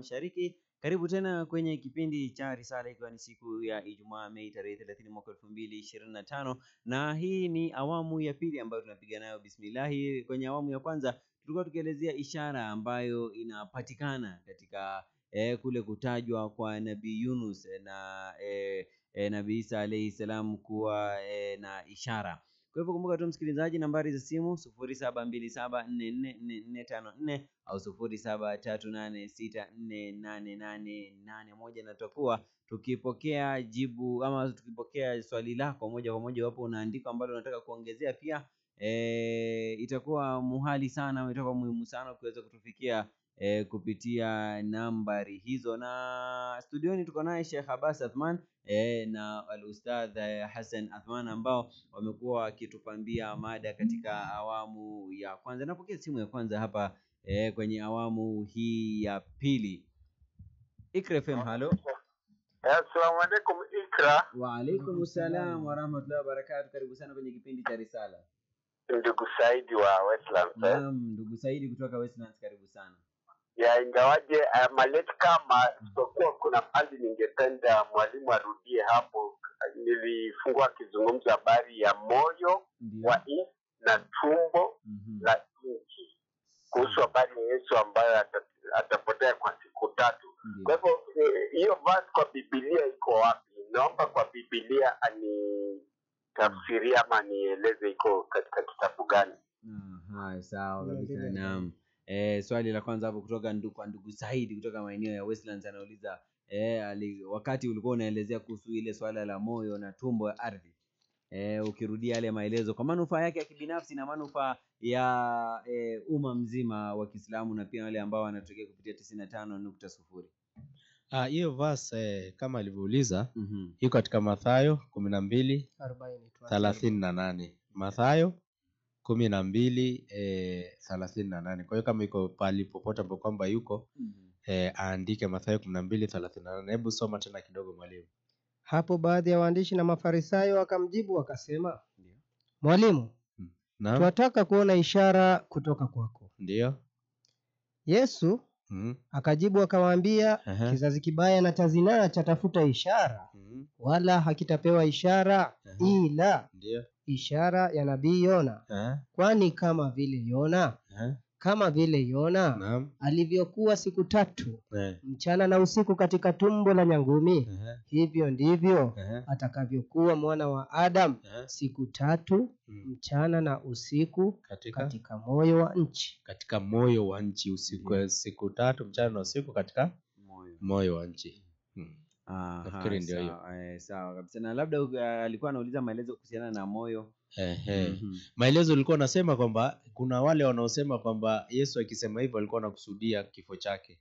Mashariki. Karibu tena kwenye kipindi cha Risala, ikiwa ni siku ya Ijumaa Mei tarehe 30 mwaka 2025, na hii ni awamu ya pili ambayo tunapiga nayo bismillah. Kwenye awamu ya kwanza tulikuwa tukielezea ishara ambayo inapatikana katika kule kutajwa kwa Nabii Yunus na Nabii Isa alayhi salam kuwa na ishara. Kwa hivyo kumbuka tu msikilizaji, nambari za simu 0727444454 au 0738648881, na tutakuwa tukipokea jibu ama tukipokea swali lako moja kwa moja. Wapo unaandika ambalo unataka kuongezea pia, itakuwa muhali sana, itakuwa muhimu sana kuweza kutufikia kupitia nambari hizo. Na studioni tuko naye Sheikh Abbas Athman na al-Ustadh Hassan Athman ambao wamekuwa wakitupambia mada katika awamu ya kwanza. Napokea simu ya kwanza hapa kwenye awamu hii ya pili. Ikra FM, halo. Assalamu alaikum Ikra. Wa alaikum salam wa rahmatullahi wa barakatuh. Karibu sana kwenye kipindi cha Risala. Ndugu Saidi wa Westlands. Naam, ndugu Saidi kutoka Westlands, karibu sana. Ya ingawaje maleti kama sokuwa kuna pali ningependa mwalimu arudie hapo. Nilifungua kizungumzo habari ya moyo wa na tumbo la nchi, kuhusu habari ya Yesu ambayo atapotea kwa siku 3. Kwa hivyo hiyo verse kwa Biblia iko wapi? Naomba kwa Biblia ani tafsiria ama nieleze iko katika kitabu gani. Sawa kabisa. Naam. Swali la kwanza hapo kutoka ndugu Saidi kutoka maeneo ya Westlands, anauliza wakati ulikuwa unaelezea kuhusu ile swala la moyo na tumbo ya ardhi, ukirudia yale maelezo kwa manufaa yake ya kibinafsi na manufaa ya umma mzima wa Kiislamu na pia wale ambao wanatokea kupitia 95.0. Hiyo verse kama alivyouliza iko katika Mathayo 12:38. Mathayo 12:38. Kwa hiyo kama iko pali popote ambapo kwamba yuko aandike Mathayo 12:38. Hebu soma tena kidogo mwalimu. Hapo baadhi ya waandishi na Mafarisayo wakamjibu wakasema, Mwalimu, tunataka kuona ishara kutoka kwako. Ndio. Yesu akajibu akawaambia, kizazi kibaya na cha zinaa chatafuta ishara, wala hakitapewa ishara ila ishara ya nabii Yona. Kwani kama vile Yona alivyokuwa siku 3 mchana na usiku katika tumbo la nyangumi, hivyo ndivyo atakavyokuwa mwana wa Adam siku 3 mchana na usiku katika moyo wa nchi. Katika moyo wa nchi usiku, siku 3 mchana na usiku katika moyo wa nchi. Nafikiri ndio hiyo. Sawa kabisa. Na labda alikuwa anauliza maelezo kuhusiana na moyo. Maelezo ulikuwa unasema kwamba kuna wale wanaosema kwamba Yesu akisema hivyo alikuwa anakusudia kifo chake,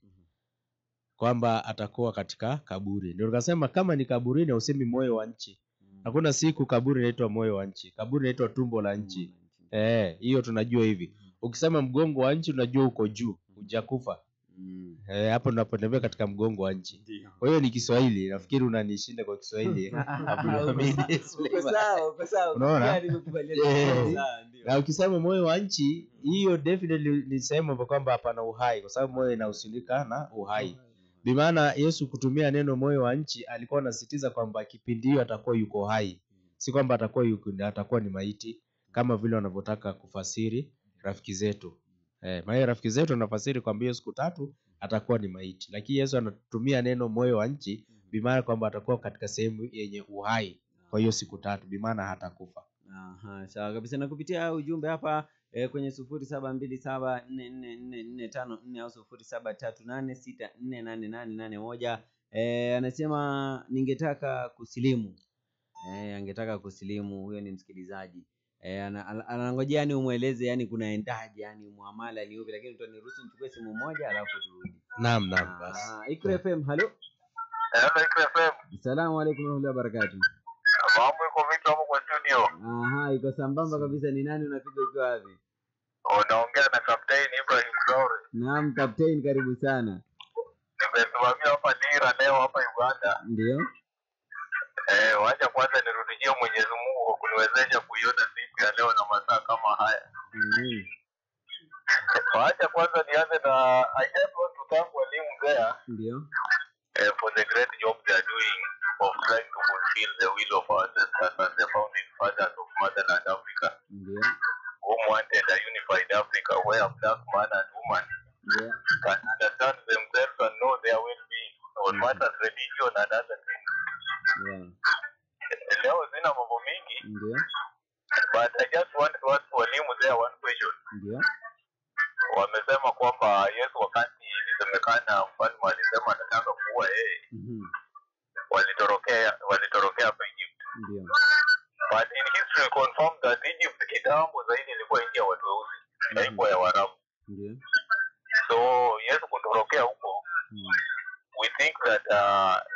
kwamba atakuwa katika kaburi. Ndio nikasema kama ni kaburini usemi moyo wa nchi. Hakuna siku kaburi inaitwa moyo wa nchi. Kaburi inaitwa tumbo la nchi. Hiyo tunajua hivi. Ukisema mgongo wa nchi unajua uko juu, hujakufa. Hapo tunapotembea katika mgongo wa nchi. Kwa hiyo ni Kiswahili. Nafikiri unanishinda kwa Kiswahili. Uko sawa. Unaona? Na ukisema moyo wa nchi, hiyo definitely ni sehemu kwamba hapana uhai, kwa sababu moyo inahusilika na uhai. Bi maana Yesu kutumia neno moyo wa nchi alikuwa anasisitiza kwamba kipindi hiyo atakuwa yuko hai. Si kwamba atakuwa ni maiti kama vile wanavyotaka kufasiri rafiki zetu. Maana rafiki zetu wanafasiri kwamba hiyo siku 3 atakuwa ni maiti. Lakini Yesu anatumia neno moyo wa nchi bi maana kwamba atakuwa katika sehemu yenye uhai kwa hiyo siku 3, bi maana hatakufa. Sawa kabisa. Na kupitia ujumbe hapa kwenye 0727444454 au 0738648881, anasema ningetaka kusilimu. Angetaka kusilimu. Huyo ni msikilizaji. Anangojea yani umueleze yani kunaendaje, yani muamala ni upi, lakini tutaniruhusu nichukue simu moja alafu turudi. Naam basi. Ikra FM, halo. Ikra FM. Assalamu alaykum wa rahmatullahi wa barakatuh. Mambo iko vipi hapo kwa studio? Iko sambamba kabisa. Ni nani unapiga ukiwa wapi? Unaongea na Captain Ibrahim Dore. Naam Captain, karibu sana. Nimesimamia hapa Dira leo hapa Uganda. Ndio. Wacha kwanza nirudishie Mwenyezi Mungu kwa kuniwezesha kuiona siku ya leo na masaa kama haya. Wacha kwanza nianze na I just want to thank walimu there Ndio. for the great job they are doing of trying to fulfill the will of our ancestors and the founding fathers of motherland Africa, Ndio. who wanted a unified Africa where black man and woman Ndio. can understand themselves and know their well-being on matters religion and other things. Yeah. Leo zina mambo mingi, Ndio. but I just want to ask walimu there one question. Ndio. Wamesema kwamba Yesu wakati ilisemekana mfalme alisema anataka kuua yeye, walitorokea hapa Egypt. Ndio. But in history confirmed that Egypt kitambo zaidi ilikuwa nchi ya watu weusi, haikuwa ya Waarabu. Ndio. So Yesu kutorokea huko, we think that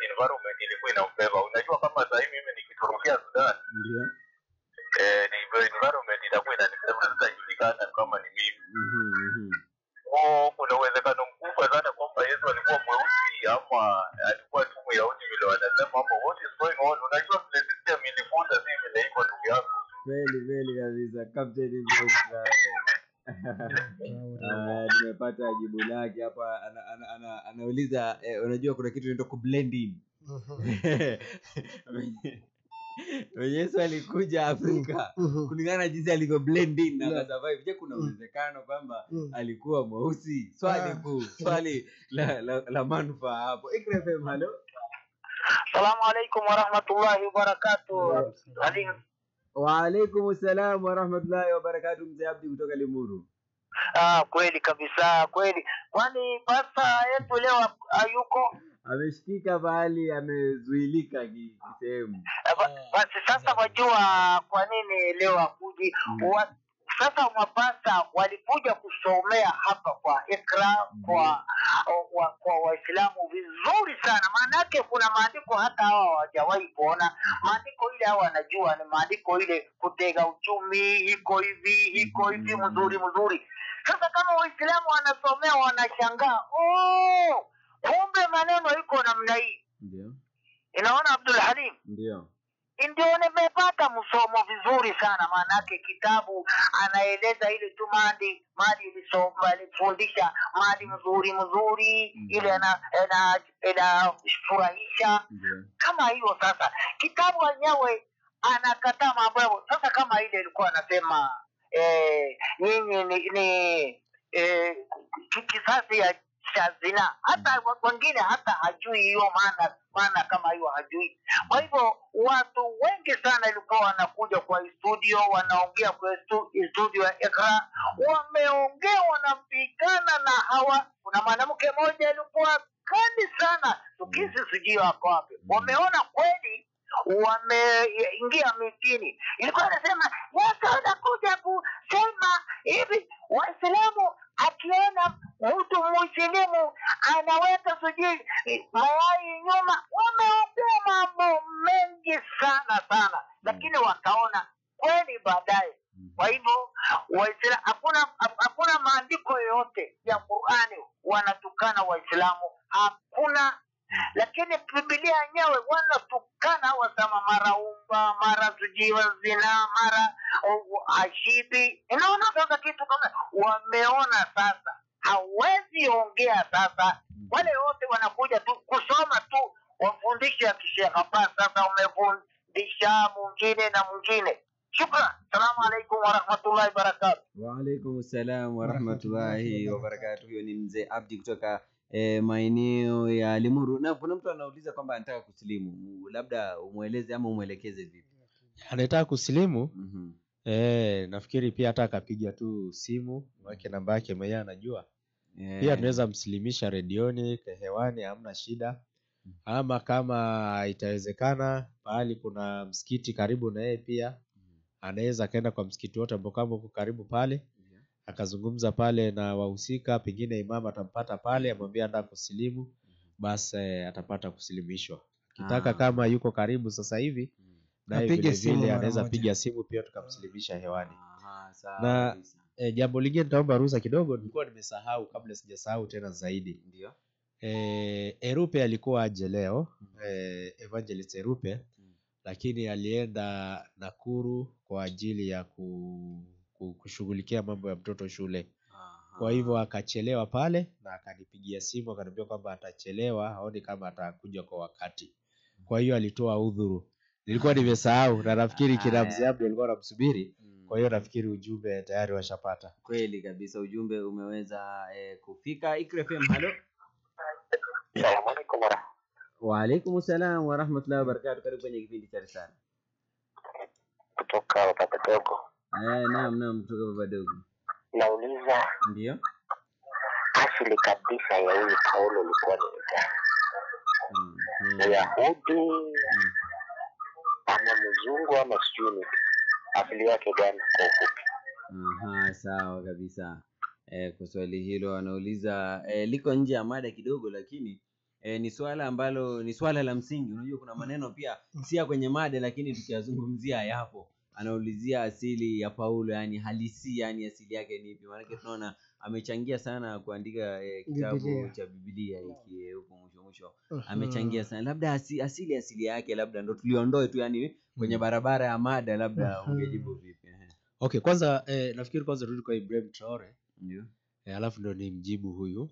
environment ilikuwa inampeva. Unajua kama sasa hivi mimi nikitorokea Sudan, Ndio. ni environment itakuwa inanisema sitajulikana kama ni mimi. Kuna uwezekano mkubwa sana kwamba Yesu alikuwa mweusi ama alikuwa tu Myahudi vile wanasema hapo. What is going on? Unajua vile system ilifunza si vile iko ndugu yangu. Kweli kabisa Captain Ibrahim. Nimepata jibu lake hapa. Anauliza unajua kuna kitu inaitwa kublend in. Yesu alikuja Afrika kulingana na jinsi alivyo blend in na survive. Je, kuna uwezekano kwamba alikuwa mweusi? Swali la manufaa hapo. Ikrefem, halo. Assalamu alaykum wa rahmatullahi wa barakatuh. Wa alaykum assalam wa rahmatullahi wa barakatuh. Mzee Abdi kutoka Limuru. Kweli kabisa, kweli. Kwani pasta yetu leo hayuko? Ameshikika bali amezuilika kisehemu. Basi sasa wajua kwa nini leo hakuji? Sasa mapasta walikuja kusomea hapa kwa Ikra kwa Waislamu vizuri sana. Maana yake kuna maandiko hata hawa hawajawahi kuona. Maandiko ile hawa wanajua ni maandiko ile kutega uchumi iko hivi mzuri. Sasa kama Waislamu wanasomea wanashangaa, kumbe maneno iko namna hii. Ndio. Inaona Abdul Halim? Ndio. Ndio nimepata msomo vizuri sana. Maana yake kitabu anaeleza ile tu mali ilisoma alifundisha mali mzuri ile inafurahisha kama hiyo. Sasa kitabu wenyewe anakataa mambo. Sasa kama ile ilikuwa anasema nyinyi ni kisasi ya zina, hata wengine hata hajui hiyo maana kama hiyo hajui. Kwa hivyo watu wengi sana ilikuwa wanakuja kwa studio, wanaongea kwa studio ya Ikra, wameongea wanapigana na hawa. Kuna mwanamke mmoja alikuwa kali sana, tukisi sijui wako wapi. Wameona kweli wameingia mitini. Ilikuwa anasema Yesu anakuja kusema hivi, Waislamu akiona mtu Muislamu anaweka sijui mayai nyuma. Wameongea mambo mengi sana, lakini wakaona kweli baadaye. Kwa hivyo Waislamu hakuna maandiko yoyote ya Qur'ani wanatukana Waislamu, hakuna. Lakini Biblia yenyewe wanatukana, wasema mara umba, mara sujiwa zina, mara ashibi. Inaona sasa kitu kama wameona sasa hawezi ongea sasa. Wale wote wanakuja tu kusoma tu wafundishe akisha hapa. Sasa umefundisha mwingine na mwingine. Shukran. Assalamu alaykum wa rahmatullahi wa barakatuh. Wa alaykum assalam wa rahmatullahi wa barakatuh. Huyo ni Mzee Abdi kutoka maeneo ya Limuru. Na kuna mtu anauliza kwamba anataka kusilimu, labda umueleze ama umuelekeze vipi? Anataka kusilimu? Nafikiri pia hata akapiga tu simu, wake namba yake mwenyewe anajua. Pia tunaweza msilimisha redioni, hewani, hamna shida. Ama kama itawezekana pahali kuna msikiti karibu na yeye, pia anaweza kaenda kwa msikiti wote ambao kama uko karibu pale, akazungumza pale na wahusika, pengine imam atampata pale, amwambia anataka kusilimu, basi atapata kusilimishwa. Kitaka kama yuko karibu sasa hivi, na vile anaweza piga simu pia tukamsilimisha hewani. Na jambo lingine nitaomba ruhusa kidogo, nilikuwa nimesahau kabla sijasahau tena zaidi. Ndio. Erupe alikuwa aje leo, Evangelist Erupe, lakini alienda Nakuru kwa ajili ya kushughulikia mambo ya mtoto shule. Kwa hivyo akachelewa pale na akanipigia simu akaniambia kwamba atachelewa, haoni kama atakuja kwa wakati. Kwa hiyo alitoa udhuru. Nilikuwa nimesahau na nafikiri kila mziabu alikuwa anamsubiri. Kwa hiyo nafikiri ujumbe tayari washapata. Kweli kabisa, ujumbe umeweza kufika. Ikra FM, halo. Assalamu alaikum. Wa alaikum salam wa rahmatullahi wa barakatuh. Karibu kwenye kipindi cha Risala. Kutoka Baba Dogo. Naam, kutoka Baba Dogo. Nauliza, Ndio. asili kabisa ya huyu Paulo ilikuwa ni Yahudi ama mzungu ama sijui asili yake gani kwa ufupi? Sawa kabisa. Kwa swali hilo anauliza liko nje ya mada kidogo, lakini ni swala ambalo ni swala la msingi. Unajua kuna maneno pia si ya kwenye mada, lakini tukiyazungumzia yapo. Anaulizia asili ya Paulo, yani halisi, yani asili yake ni ipi? Maana tunaona amechangia sana kuandika kitabu cha Biblia hiki huko mwisho. Amechangia sana. Labda asili yake labda ndo tuliondoe tu, yani kwenye barabara ya mada, labda ungejibu vipi? Okay, kwanza nafikiri kwanza rudi kwa Ibrahim Traore. Ndio. Alafu ndo ni mjibu huyu.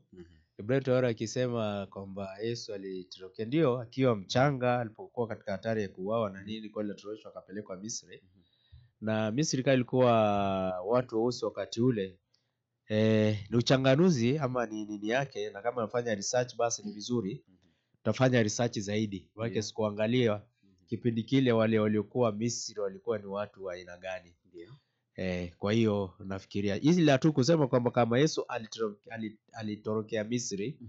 Ibrahim Traore akisema kwamba Yesu alitokea ndio akiwa mchanga alipokuwa katika hatari ya kuuawa na nini, kwa ile torosho akapelekwa Misri. Na Misri kama ilikuwa watu weusi wakati ule, ni uchanganuzi ama ni nini yake, na kama unafanya research basi ni vizuri utafanya research zaidi. Maana sikuangalia kipindi kile wale waliokuwa Misri walikuwa ni watu wa aina gani. Kwa hiyo nafikiria hizi la tu kusema kwamba kama Yesu alitorokea Misri,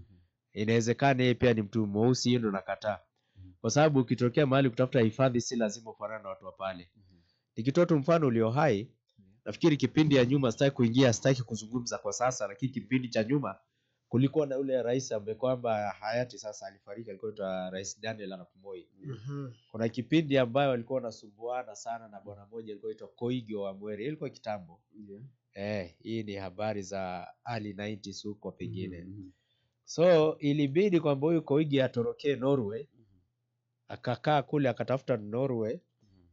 inawezekana yeye pia ni mtu mweusi. Hiyo ndo nakataa. Kwa sababu ukitokea mahali kutafuta hifadhi si lazima ufanane na watu wa pale. Nikitoa tu mfano ulio hai, nafikiri kipindi ya nyuma, sitaki kuzungumza kwa sasa, lakini kipindi cha nyuma kulikuwa na ule rais ambaye kwamba hayati sasa alifariki, alikuwa Rais Daniel Arap Moi. Kuna kipindi ambayo walikuwa wanasumbuana sana na bwana mmoja alikuwa anaitwa Koigi wa Mweri. Ilikuwa kitambo. Hii ni habari za early 90s huko pengine. So ilibidi kwamba huyu Koigi atorokee Norway. Akakaa kule akatafuta Norway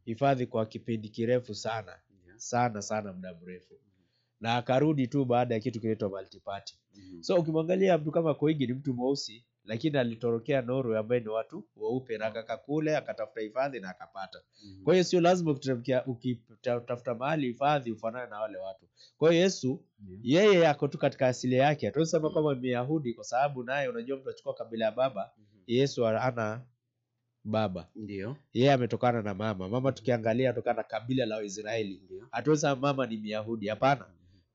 hifadhi kwa kipindi kirefu sana. Sana muda mrefu. Na akarudi tu baada ya kitu kinaitwa multiparty. So ukimwangalia mtu kama Koigi ni mtu mweusi, lakini alitorokea Norway ambaye ni watu weupe, na akakaa kule akatafuta hifadhi na akapata. Kwa hiyo sio lazima ukitafuta mahali hifadhi ufanane na wale watu. Kwa hiyo Yesu yeye yako tu katika asili yake. Tunasema kama ni Yahudi kwa sababu naye unajua mtu achukua kabila ya baba. Yesu ana baba. Ndio. Yeye ametokana na mama. Mama tukiangalia atokana na kabila la Israeli. Hatuweza mama ni Myahudi, hapana.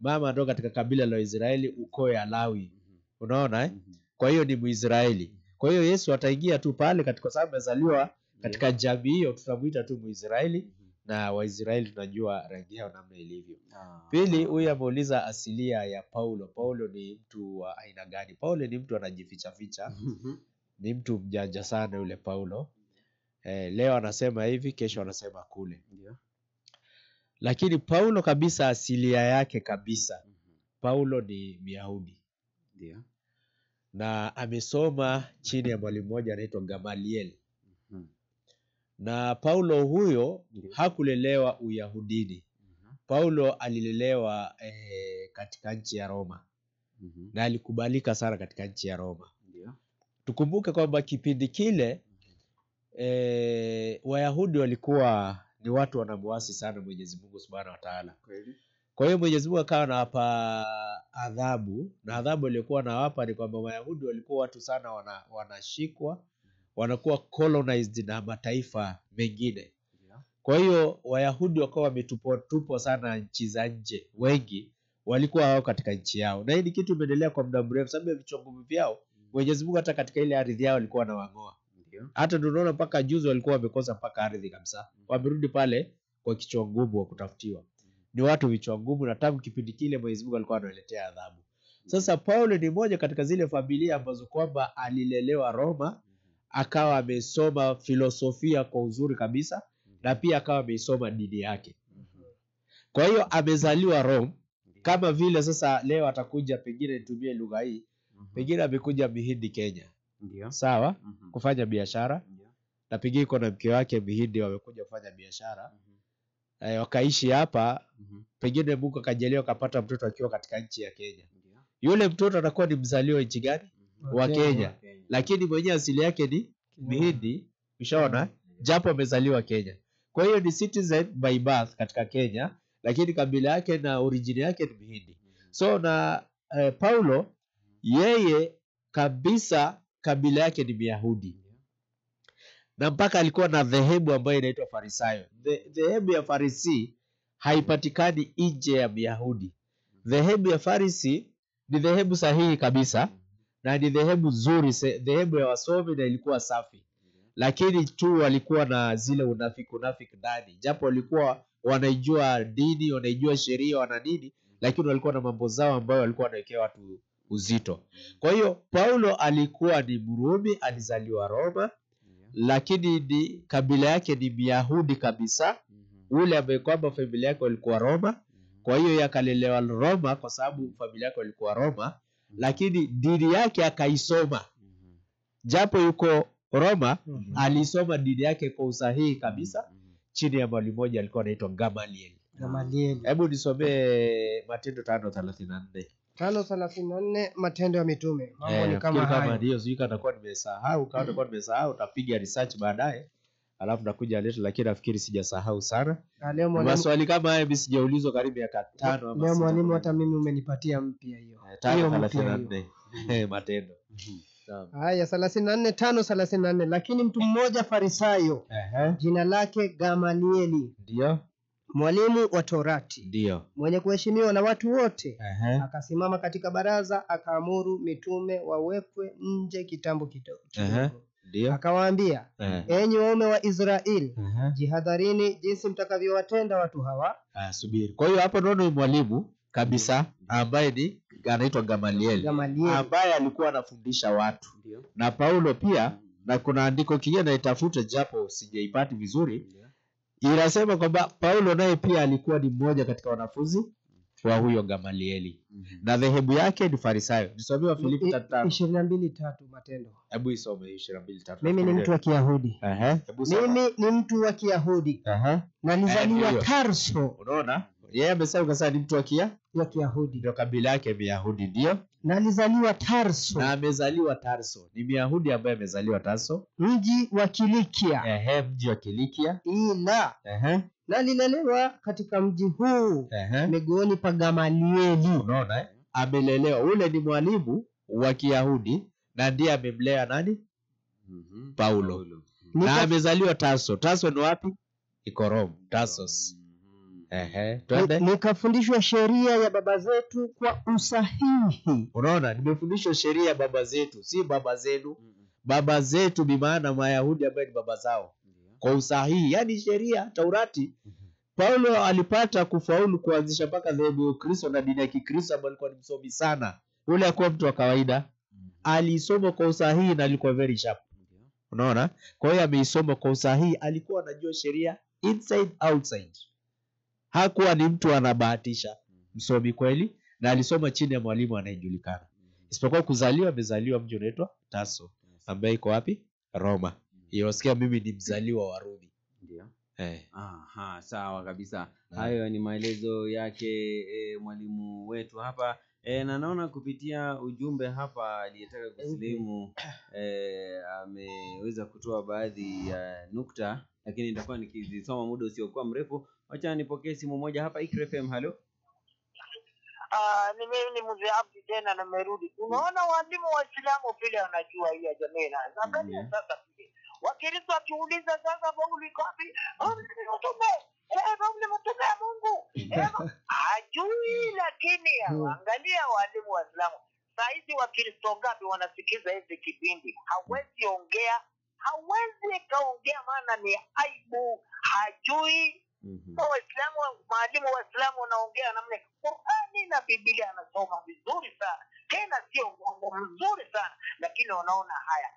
Mama anatoka katika kabila la Israeli, ukoo ya Lawi. Unaona Kwa hiyo ni Muisraeli. Kwa hiyo Yesu ataingia tu pale kwa sababu amezaliwa katika jamii hiyo, tutamuita tu Muisraeli. Na Waisraeli tunajua rangi yao namna ilivyo. Pili, huyu ameuliza asilia ya Paulo. Paulo ni mtu wa aina gani? Paulo ni mtu anajificha ficha. Ni mtu mjanja sana yule Paulo. Leo anasema hivi, kesho anasema kule. Lakini Paulo kabisa asilia yake kabisa. Paulo ni Myahudi. Na amesoma chini ya mwalimu mmoja anaitwa Gamaliel. Na Paulo huyo hakulelewa Uyahudini. Paulo alilelewa katika nchi ya Roma. Na alikubalika sana katika nchi ya Roma. Tukumbuke kwamba kipindi kile Wayahudi walikuwa ni watu wanamuasi sana Mwenyezi Mungu Subhanahu wa Ta'ala. Kwa hiyo Mwenyezi Mungu akawa anawapa adhabu, na adhabu aliyokuwa anawapa ni kwamba Wayahudi walikuwa watu sana wanashikwa, wanakuwa colonized na mataifa mengine. Kwa hiyo Wayahudi wakawa wametupwa sana nchi za nje. Wengi walikuwa hao katika nchi yao. Na hii ni kitu imeendelea kwa muda mrefu sababu ya vichwa vyao. Mwenyezi Mungu hata katika ile ardhi yao walikuwa wanawang'oa. Hata tunaona mpaka juzi walikuwa wamekosa mpaka ardhi kabisa. Wamerudi pale kwa kichwa ngumu wa kutafutiwa. Ni watu vichwa ngumu, na tangu kipindi kile Mwenyezi Mungu alikuwa anawaletea adhabu. Sasa Paulo ni mmoja katika zile familia ambazo kwamba alilelewa Roma, akawa amesoma filosofia kwa uzuri kabisa, na pia akawa amesoma dini yake. Kwa hiyo amezaliwa Rome. Kama vile sasa leo atakuja, pengine nitumie lugha hii, pengine amekuja Mihindi Kenya. Sawa? Kufanya biashara. Na pengine iko na mke wake Mihindi, wamekuja kufanya biashara. Wakaishi hapa. Pengine Mungu akajalia akapata mtoto akiwa katika nchi ya Kenya. yule mtoto atakuwa ni mzaliwa nchi gani? Wa Kenya. Lakini mwenye asili yake ni Mhindi, ushaona? Japo amezaliwa Kenya. Kwa hiyo ni citizen by birth katika Kenya, lakini kabila yake na origin yake ni Mhindi. So na Paulo yeye kabisa kabila yake ni Myahudi. Na mpaka alikuwa na dhehebu ambayo inaitwa Farisayo. Dhehebu ya Farisi haipatikani nje ya Myahudi. Dhehebu ya Farisi ni dhehebu sahihi kabisa na ni dhehebu nzuri, dhehebu ya wasomi na ilikuwa safi. Lakini tu walikuwa na zile unafiki ndani. Japo walikuwa wanaijua dini, wanaijua sheria, wana nini, lakini walikuwa na mambo zao ambayo walikuwa wanawekea watu uzito. Kwa hiyo Paulo alikuwa ni Mrumi, alizaliwa Roma, lakini ni kabila yake ni Myahudi kabisa. Ule ambaye kwamba familia yake ilikuwa Roma, kwa hiyo yakalelewa Roma kwa sababu familia yake ilikuwa Roma, lakini dini yake akaisoma. Japo yuko Roma, alisoma dini yake kwa usahihi kabisa chini ya mwalimu mmoja alikuwa anaitwa Gamaliel. Hebu nisomee Matendo 5:34. 5:34 Matendo ya Mitume. Mambo ni kama hayo. Ndio zika atakuwa nimesahau, kama atakuwa nimesahau utapiga research baadaye. Alafu nakuja leo, lakini nafikiri sijasahau sana. Maswali kama haya mimi sijaulizwa karibu ya 5 ama. Leo mwalimu hata mimi umenipatia mpya hiyo. 5:34 Matendo. Haya 5:34 lakini mtu mmoja Farisayo jina lake Gamalieli, ndio mwalimu wa Torati, ndio mwenye kuheshimiwa na watu wote, akasimama katika baraza akaamuru mitume wawekwe nje kitambo kidogo. Ndio akawaambia, enyi waume wa Israeli, jihadharini jinsi mtakavyowatenda watu hawa. Subiri. Kwa hiyo hapo ndio mwalimu kabisa ambaye ni anaitwa Gamaliel, ambaye alikuwa anafundisha watu. Na Paulo pia, na kuna andiko kingine naitafuta japo sijaipati vizuri, inasema kwamba Paulo naye pia alikuwa ni mmoja katika wanafunzi wa huyo Gamalieli. Na dhehebu yake ni Farisayo. Nisomea Filipi 22:3 Matendo. Hebu isome 22:3. Mimi ni mtu wa Kiyahudi. Mimi ni mtu wa Kiyahudi. Na nilizaliwa Tarso. Unaona? Yeye amesema ni mtu wa Kiyahudi. Ndio kabila yake Myahudi, ndio. Na alizaliwa Tarso. Na amezaliwa Tarso. Ni Myahudi ambaye amezaliwa Tarso, mji wa Kilikia. Mji wa Kilikia. Ila na alilelewa katika mji huu miguuni pa Gamalieli. Unaona? Amelelewa. Ule ni mwalimu wa Kiyahudi na ndiye amemlea nani? Paulo. Na amezaliwa Tarso. Tarso ni wapi? Iko Rome. Tarsos. Nikafundishwa sheria ya baba zetu kwa usahihi. Unaona, nimefundishwa sheria ya baba zetu, si baba zenu. Baba zetu bi maana Wayahudi ambao ni baba zao. Kwa usahihi, yani sheria Taurati. Paulo alipata kufaulu kuanzisha mpaka dhehebu la Kristo na dini ya Kikristo ambayo alikuwa ni msomi sana. Ule hakuwa mtu wa kawaida. Alisoma kwa usahihi na alikuwa very sharp. Unaona? Kwa hiyo ameisoma kwa usahihi, alikuwa anajua sheria inside outside. Hakuwa ni mtu anabahatisha, msomi kweli, na alisoma chini ya mwalimu anayejulikana. Isipokuwa kuzaliwa, amezaliwa mji unaitwa Tarso, ambaye iko wapi? Roma. Yosikia mimi ni mzaliwa wa Rumi. Ndio. Sawa kabisa. Hayo ni maelezo yake mwalimu wetu hapa. Na naona kupitia ujumbe hapa aliyetaka kusilimu ameweza kutoa baadhi ya nukta, lakini nitakuwa nikizisoma muda usiokuwa mrefu. Wacha nipokee simu moja hapa. Ikra FM, halo. Ni mimi ni mzee Abdi tena na nimerudi. Unaona walimu wa Uislamu vile wanajua hii jamii na angalia sasa vile. Wakristo akiuliza sasa Mungu liko wapi? Mtume Mungu. Hajui, lakini angalia walimu wa Uislamu. Saizi Wakristo ngapi wanasikiza hizi kipindi? Hawezi kaongea maana ni aibu. Hajui. Waislamu, maalimu wa Uislamu wanaongea namna Qur'ani na Biblia anasoma vizuri sana. Tena sio uongo, mzuri sana, lakini unaona haya.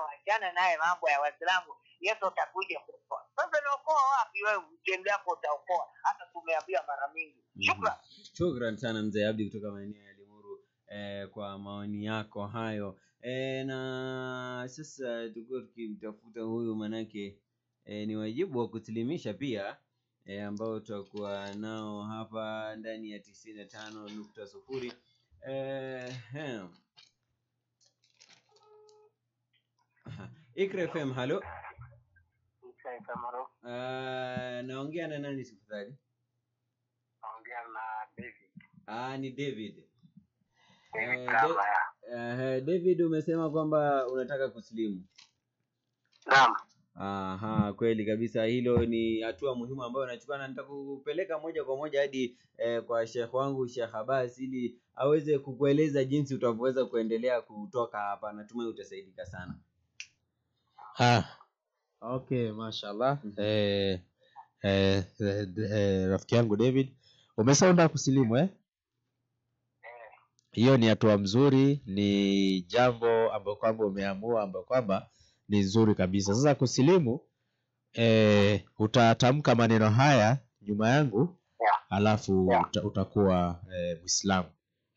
Wajana naye mambo ya Waislamu. Yesu atakuja kuokoa. Sasa naokoa wapi wewe? Mtendo wako utaokoa. Hata tumeambia mara mingi. Shukran sana mzee Abdi kutoka maeneo ya Limuru kwa maoni yako hayo. Na sasa tuko tukimtafuta huyu, manake ni wajibu wa kusilimisha pia ambao tutakuwa nao hapa ndani ya 95.0. Ikra FM, halo. Ikra FM, halo. Naongea na nani tafadhali? Naongea na David. Ni David. David David, umesema kwamba unataka kusilimu. Naam. Kweli kabisa, hilo ni hatua muhimu ambayo nachukua, na nitakupeleka moja kwa moja hadi kwa Sheikh wangu Sheikh Abbas ili aweze kukueleza jinsi utaweza kuendelea kutoka hapa. Natumai utasaidika sana. Okay, mashallah. Rafiki yangu David, umesema unataka kusilimu Hiyo ni hatua mzuri, ni jambo ambalo kwamba umeamua, ambalo kwamba ni nzuri kabisa. Sasa kusilimu, utatamka maneno haya nyuma yangu, alafu utakuwa Muislamu.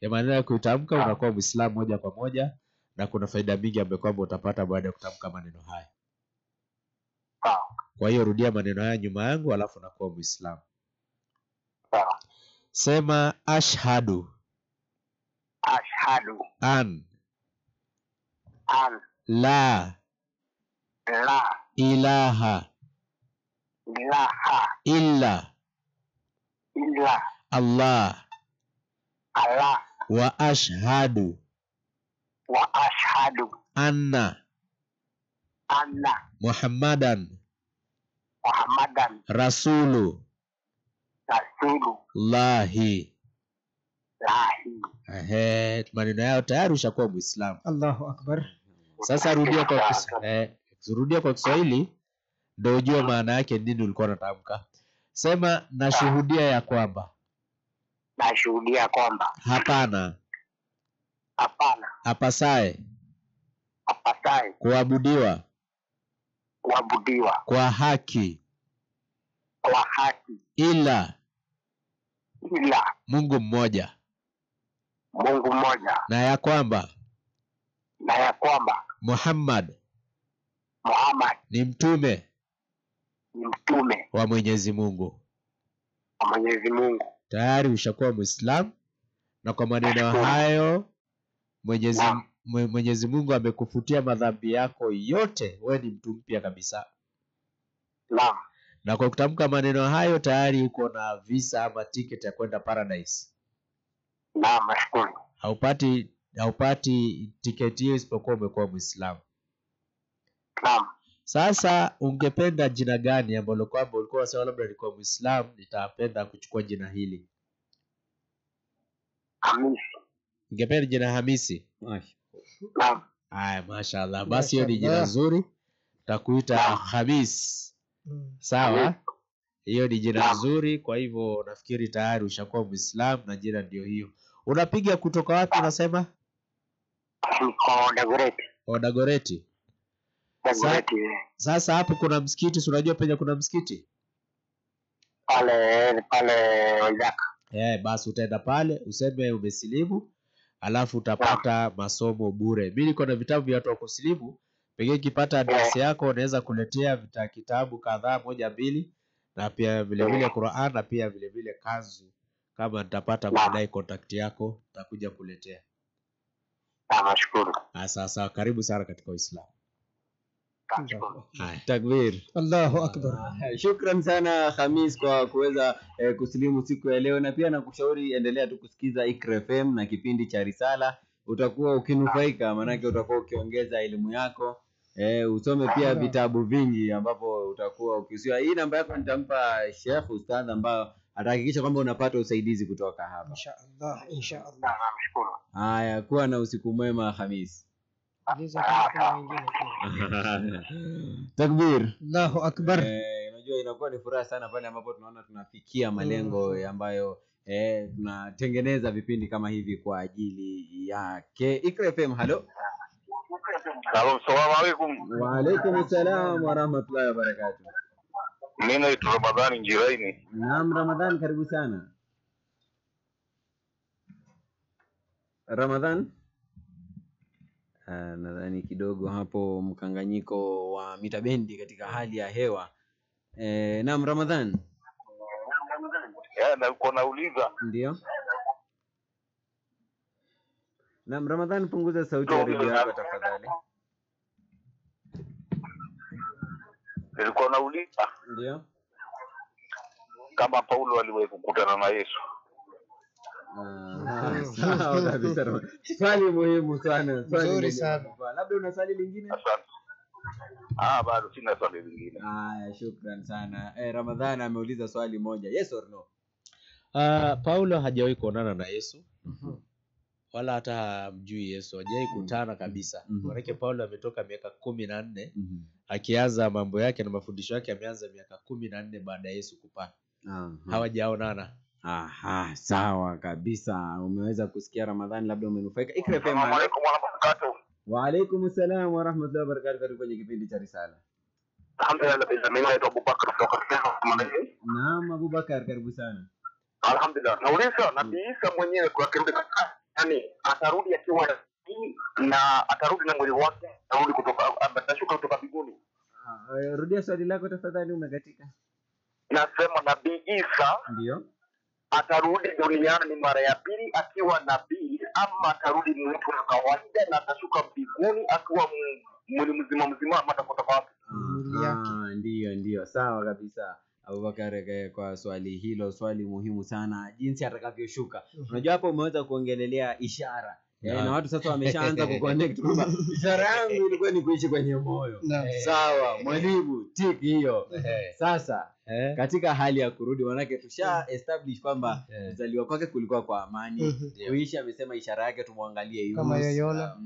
Maneno ya kutamka unakuwa Muislamu moja kwa moja, na kuna faida mingi ambayo kwamba utapata baada ya kutamka maneno haya. Kwa hiyo rudia maneno haya nyuma yangu, alafu unakuwa Muislamu. Sema ashhadu an la ilaha illa Allah wa ashhadu anna Muhammadan rasulu lahi. Maneno yao tayari ushakuwa Muislamu. Allahu Akbar. Sasa rudia kwa Kiswahili ndio ujue maana yake nini ulikuwa unatamka. Sema nashuhudia ya kwamba. Hapana. Apasaye. Kuabudiwa. Kwa haki. Ila. Mungu mmoja. Na ya kwamba Muhammad ni mtume wa Mwenyezi Mungu. Tayari ushakuwa Muislamu, na kwa maneno hayo Mwenyezi Mungu amekufutia madhambi yako yote. Wewe ni mtu mpya kabisa. Naam. Na kwa kutamka maneno hayo tayari uko na visa ama ticket ya kwenda paradise. Naam, nashukuru. Haupati tiketi hiyo isipokuwa umekuwa Muislamu. Naam. Sasa ungependa jina gani ambalo kwamba ulikuwa unasema labda nilikuwa Muislamu nitapenda kuchukua jina hili? Hamisi. Ungependa jina Hamisi? Naam. Mashaallah. Basi hiyo ni jina nzuri. Tutakuita Hamis. Sawa? Hiyo ni jina nzuri, kwa hivyo nafikiri tayari ushakuwa Muislamu na jina ndio hiyo. Unapiga kutoka wapi unasema? Dagoreti. Sasa hapo kuna msikiti, si unajua penye kuna msikiti? Pale Zaka. Basi utaenda pale, useme umesilimu, alafu utapata masomo bure. Mimi niko na vitabu vya watu wa kusilimu. Pengine ukipata address yako unaweza kuletea kitabu kadhaa, 1-2, na pia vile vile Qur'an, na pia vile vile kanzu. Kama nitapata baadaye contact yako nitakuja kuletea. Nashukuru. Sasa karibu sana katika Uislamu. Takbir. Allahu Akbar. Shukran sana Hamis kwa kuweza kusilimu siku ya leo, na pia nakushauri endelea tu kusikiza Ikra FM na kipindi cha Risala. Utakuwa ukinufaika, maana utakuwa ukiongeza elimu yako. Usome pia vitabu vingi ambapo utakuwa ukisiwa. Hii namba yako nitampa Sheikh Ustadh ambao atahakikisha kwamba unapata usaidizi kutoka hapa. Inshallah. Nashukuru. Haya, kuwa na usiku mwema Hamis. Takbir. Allahu Akbar. Unajua inakuwa ni furaha sana pale ambapo tunaona tunafikia malengo ambayo tunatengeneza vipindi kama hivi kwa ajili yake. Ikra FM, halo. Assalamu alaikum. Wa alaikum salam wa rahmatullahi wa barakatuh. Mimi naitwa Ramadhani Njiraini. Naam, Ramadhani, karibu sana. Ramadhani, nadhani kidogo hapo mkanganyiko wa mitabendi katika hali ya hewa. Naam, Ramadhani. Na uko nauliza. Ndio. Na Ramadhan, punguza sauti ya redio yako tafadhali. Nilikuwa nauliza Ndio. kama Paulo aliwahi kukutana na Yesu. Sawa kabisa. Swali muhimu sana. Nzuri sana. Labda una swali lingine? Asante. Bado sina swali lingine. Haya, shukrani sana. Ramadhan ameuliza swali moja. Yes or no? Paulo hajawahi kuonana na Yesu. Wala hata hamjui Yesu, hajawahi kutana kabisa. Maana Paulo ametoka miaka 14 akianza mambo yake na mafundisho yake ameanza miaka 14 baada ya Yesu kupaa. Hawajaonana. Sawa kabisa. Umeweza kusikia Ramadhani, labda umenufaika. Ikra FM. Assalamu alaykum wa barakatuh. Wa alaykum salaam wa rahmatullahi wa barakatuh. Karibu kwenye kipindi cha Risala. Alhamdulillah, mimi naitwa Abubakar kutoka Kenya. Naam, Abubakar, karibu sana. Alhamdulillah. Nauliza Nabii Isa mwenyewe kwa kirudi yani atarudi akiwa na atarudi na mwili wake, atarudi atashuka kutoka mbinguni. Rudia swali lako tafadhali, umekatika. Nasema Nabii Isa ndio atarudi duniani mara ya pili akiwa nabii, ama atarudi mtu wa kawaida na atashuka mbinguni akiwa mwili mzima atakutoka wapi? Ndio, sawa kabisa. Abubakar, kwa swali hilo, swali muhimu sana, jinsi atakavyoshuka. Unajua hapo umeweza kuongelelea ishara. Na watu sasa wameshaanza kuconnect kwamba ishara yangu ilikuwa ni kuishi kwenye moyo. Sawa, mwalimu, tiki hiyo. Sasa katika hali ya kurudi, manake tusha establish kwamba kuzaliwa kwake kulikuwa kwa amani. Kuishi amesema ishara yake tumwangalie Yunus. Kama yoyona.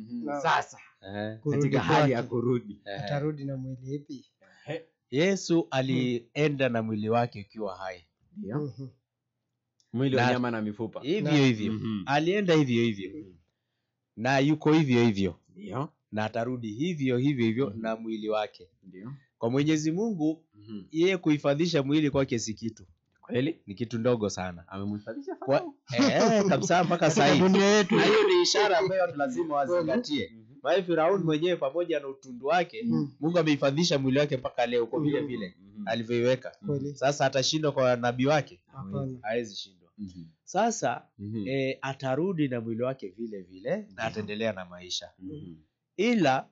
Sasa katika hali ya kurudi, atarudi na mwili ipi? Yesu alienda na mwili wake ukiwa hai. Ndio. Mwili wa nyama na mifupa. Hivyo. Alienda hivyo. Na yuko hivyo. Ndio. Na atarudi hivyo na mwili wake. Ndio. Kwa Mwenyezi Mungu, yeye kuhifadhisha mwili kwake si kitu. Kweli? Ni kitu ndogo sana. Amemhifadhisha kabisa mpaka sasa hivi. Hiyo ni ishara ambayo lazima wazingatie. Maana Firauni mwenyewe pamoja na utundu wake, Mungu amehifadhisha mwili wake mpaka leo kwa vile alivyoiweka. Sasa atashindwa kwa nabii wake? Hawezi shindwa. Sasa atarudi na mwili wake vile na ataendelea na maisha. Ila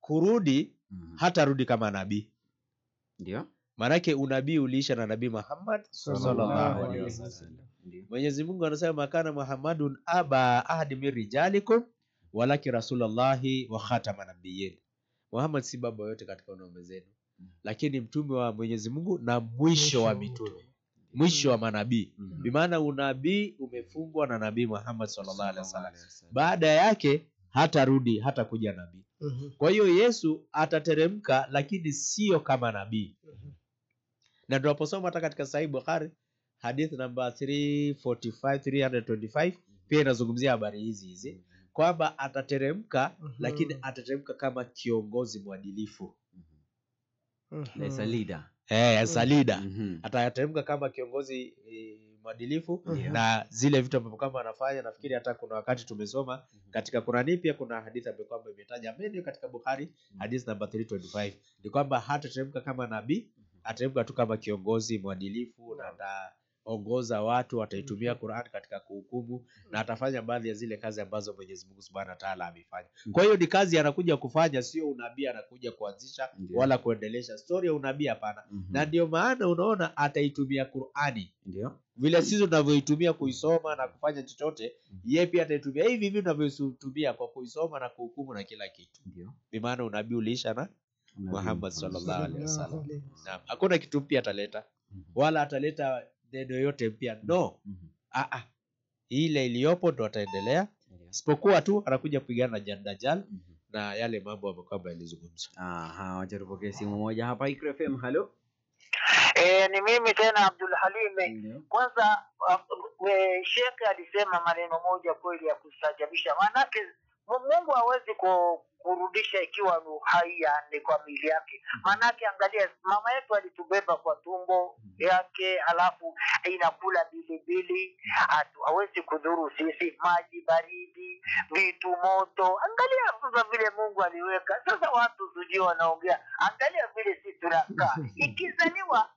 kurudi hatarudi kama nabii. Ndio. Maanake unabii uliisha na Nabii Muhammad sallallahu alaihi wasallam. Mwenyezi Mungu anasema kana Muhammadun aba ahadi min rijalikum walaki rasulullahi wa khatama nabiyyin. Muhammad si baba yote katika wanaume zenu, lakini mtume wa Mwenyezi Mungu na mwisho wa mitume, mwisho wa manabii. Bimaana unabii umefungwa na Nabii Muhammad sallallahu alaihi wasallam. Baada yake hatarudi, hatakuja nabii. Kwa hiyo Yesu atateremka, lakini sio kama nabii. Na tunaposoma hata katika Sahih Bukhari hadith namba 325 pia inazungumzia habari hizi kwamba atateremka, lakini atateremka kama kiongozi mwadilifu. As a leader. As a leader. Atateremka kama kiongozi mwadilifu. Na zile vitu ambavyo kama anafanya, nafikiri hata kuna wakati tumesoma katika Qur'ani, pia kuna hadithi ambayo kwamba imetaja mengi katika Bukhari, hadith namba 325, ni kwamba hatateremka kama nabii, atateremka tu kama kiongozi mwadilifu, na ataongoza watu, ataitumia Qur'an katika kuhukumu, na atafanya baadhi ya zile kazi ambazo Mwenyezi Mungu Subhanahu wa Ta'ala amefanya. Kwa hiyo ni kazi anakuja kufanya, sio unabii anakuja kuanzisha wala kuendelesha story ya unabii, hapana. Na ndio maana unaona ataitumia Qur'ani. Ndio. Vile sisi tunavyoitumia kuisoma na kufanya chochote, yeye pia ataitumia hivi tunavyoitumia kwa kuisoma na kuhukumu na kila kitu. Ndio. Bi maana unabii uliisha na Muhammad sallallahu alaihi wasallam. Naam, hakuna kitu mpya ataleta, wala ataleta neno yote mpya. No. Ile iliyopo ndo ataendelea, isipokuwa tu anakuja kupigana na Dajjal na yale mambo ambayo yalizungumzwa. Wacha tupokee simu moja hapa. Ikra FM, hello. Ni mimi tena Abdul Halim. Kwanza Sheikh alisema maneno moja kweli ya kustajabisha. Maanake Mungu hawezi kurudisha ikiwa uhai ni kwa miili yake. Maanake angalia, mama yetu alitubeba kwa tumbo yake, alafu inakula bilibili, hawezi kudhuru sisi, maji baridi, vitu moto. Angalia sasa vile Mungu aliweka. Sasa watu sijui wanaongea, angalia vile sisi tunakaa. Ikizaliwa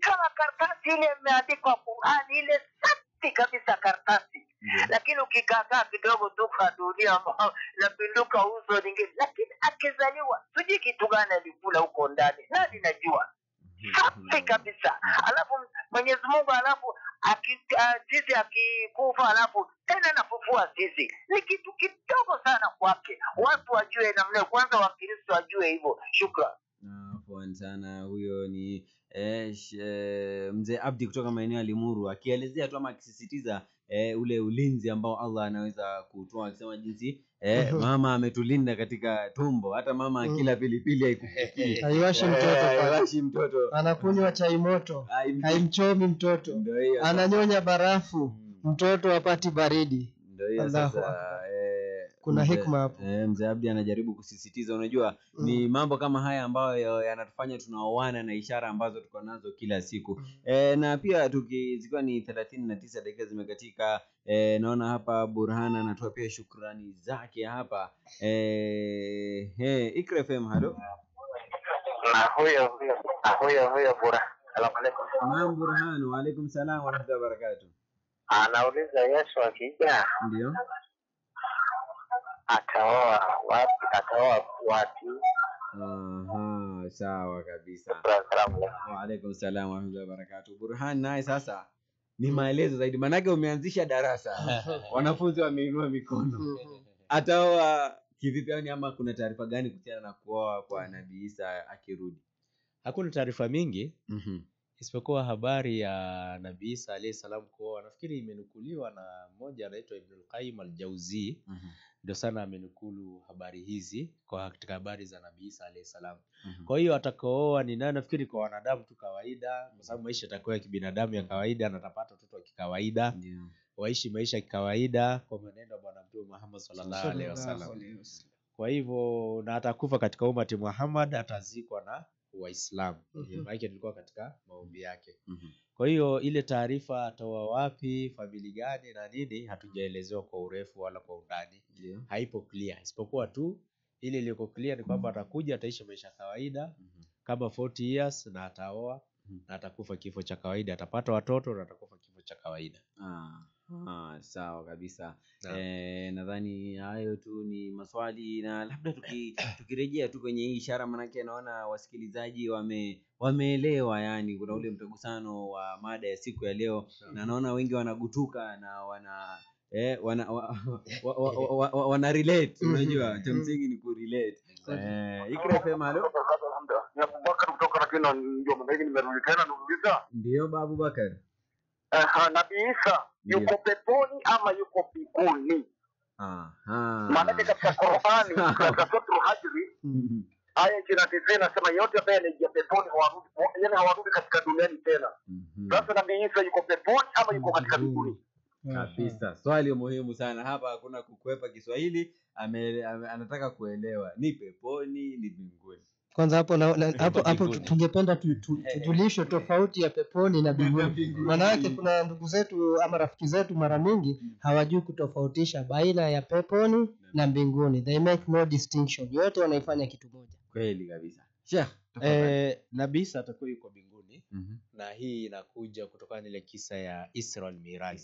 kama karatasi ile imeandikwa Qur'an, ile safi kabisa karatasi. lakini ukikaa kidogo tu kwa dunia napinduka uso nyingine. Lakini akizaliwa sijui kitu gani alikula huko ndani, nani najua. Safi kabisa. Alafu Mwenyezi Mungu sisi akikufa alafu tena nafufua sisi, ni kitu kidogo sana kwake. Watu wajue namna, kwanza Wakristo wajue hivyo. Shukrani. Afwan sana. Huyo ni mzee Abdi kutoka maeneo ya Limuru akielezea tu ama akisisitiza ule ulinzi ambao Allah anaweza kutoa, akisema jinsi mama ametulinda katika tumbo. Hata mama akila pilipili haikufikii, haiwashi mtoto, anakunywa chai moto haimchomi mtoto, ananyonya barafu mtoto hapati baridi. Ndio hiyo sasa. Kuna hikma hapo. Mzee Abdi anajaribu kusisitiza, unajua ni mambo kama haya ambayo yanatufanya tunaoana na ishara ambazo tuko nazo kila siku. Na pia zikiwa ni 39 dakika zimekatika, naona hapa Burhana anatoa pia shukrani zake hapa. Ikra FM, halo. Na huyo Burhan. Asalamu alaykum. Naam Burhan, wa alaykum salaam wa rahmatullahi wa barakatuh. Anauliza Yesu akija ndio ataoa wapi? Sawa kabisa. Wa alaykum salaam wa rahmatullahi wa barakatuh. Burhan naye sasa ni maelezo zaidi, manake umeanzisha darasa wanafunzi wameinua mikono. Ataoa kivipi, yani ama kuna taarifa gani kuhusiana na kuoa kwa Nabii Isa akirudi? Hakuna taarifa mingi isipokuwa habari ya Nabii Isa alayhi salam kuoa. Nafikiri imenukuliwa na mmoja anaitwa Ibn al-Qayyim al-Jawzi. Ndio sana amenukulu habari hizi kwa katika habari za Nabii Isa alayhi salam. Kwa hiyo atakooa ni nani? Nafikiri kwa wanadamu tu kawaida, kwa sababu maisha yatakuwa ya kibinadamu ya kawaida, na atapata watoto wa kikawaida, waishi maisha ya kawaida kwa mwenendo wa Bwana Mtume Muhammad sallallahu alaihi wasallam. Kwa hivyo na atakufa katika umati Muhammad, atazikwa na Waislamu. Maana tulikuwa katika maombi yake. Kwa hiyo ile taarifa ataoa wapi, familia gani na nini, hatujaelezewa kwa urefu wala kwa undani. Haipo clear. Isipokuwa tu ile iliyo clear ni kwamba atakuja, ataishi maisha kawaida kama 40 years, na ataoa na atakufa kifo cha kawaida, atapata watoto na atakufa kifo cha kawaida. Sawa kabisa. Nadhani hayo tu ni maswali, na labda tukirejea tu kwenye hii ishara, manake naona wasikilizaji wameelewa, yani kuna ule mtagusano wa mada ya siku ya leo, na naona wengi wanagutuka na wana relate. Unajua cha msingi ni ku relate. Ikra FM, halo. Ni Abubakar kutoka Rakina, ndio mimi nimerudi tena niuliza. Ndio Abubakar. Nabii Isa yuko peponi ama yuko mbinguni? Maana katika Qur'ani katika sura Hajri aya 29 inasema yote ambaye anaingia peponi hawarudi katika duniani tena. Sasa Nabii Isa yuko peponi ama yuko katika mbinguni? Kabisa. Swali muhimu sana hapa, hakuna kukwepa Kiswahili. Anataka kuelewa ni peponi ni mbinguni. Kwanza hapo tungependa tujulishe tofauti ya peponi na mbinguni. Maana yake kuna ndugu zetu ama rafiki zetu mara mingi hawajui kutofautisha baina ya peponi na mbinguni. They make no distinction. Yote wanaifanya kitu moja. Kweli kabisa. Sheikh, Nabii Isa atakuwa yuko mbinguni. Na hii inakuja kutokana na ile kisa ya Isra al-Miraj.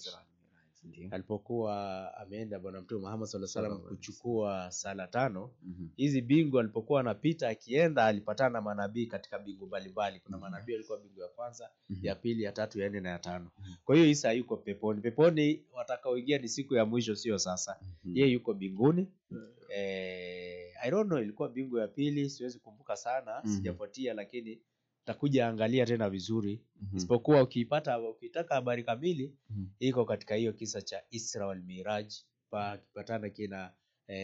Alipokuwa ameenda Bwana Mtume Muhammad sallallahu alaihi wasallam kuchukua sala 5, hizi bingu alipokuwa anapita akienda alipatana na manabii katika bingu mbalimbali. Kuna manabii walikuwa bingu ya kwanza, ya pili, ya tatu, ya nne na ya tano. Kwa hiyo Isa yuko peponi. Peponi watakaoingia ni siku ya mwisho, sio sasa. Yeye yuko mbinguni. I don't know ilikuwa bingu ya pili, siwezi kumbuka sana, sijafuatia, lakini takuja angalia tena vizuri. Isipokuwa ukitaka habari kamili iko katika hiyo kisa cha Isra wal Miraj, pakipatana kina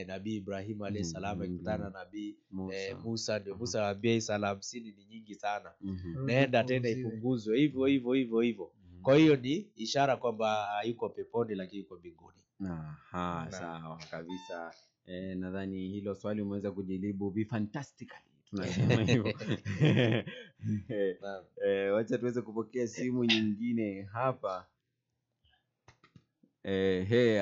Nabii Ibrahim alayhi salam akipatana na Nabii Musa. Ndio Musa aambia sala 50 ni nyingi sana, nenda tena ipunguzwe, hivyo. Kwa hiyo ni ishara kwamba yuko peponi lakini yuko mbinguni. Sawa kabisa. Nadhani hilo swali umeweza kujibu fantastically. Tunasema hivyo. Wacha tuweze kupokea simu nyingine hapa.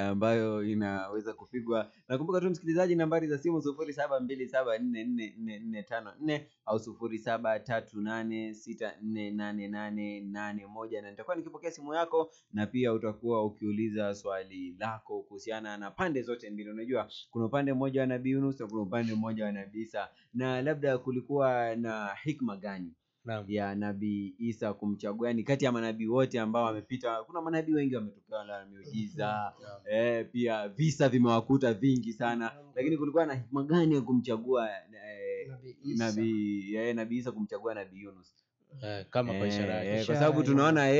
ambayo inaweza kupigwa. Nakumbuka tu msikilizaji, nambari za simu 0727444454 au 0738648881, na nitakuwa nikipokea simu yako, na pia utakuwa ukiuliza swali lako kuhusiana na pande zote mbili. Unajua kuna upande mmoja wa Nabii Yunus na kuna upande mmoja wa Nabii Isa, na labda kulikuwa na hikma gani ya Nabii Isa kumchagua, yani kati ya manabii wote ambao wamepita. Kuna manabii wengi wametokea na miujiza, pia visa vimewakuta vingi sana, lakini kulikuwa na hikma gani ya kumchagua Nabii Isa kumchagua Nabii Yunus? Kama kwa ishara yake, kwa sababu tunaona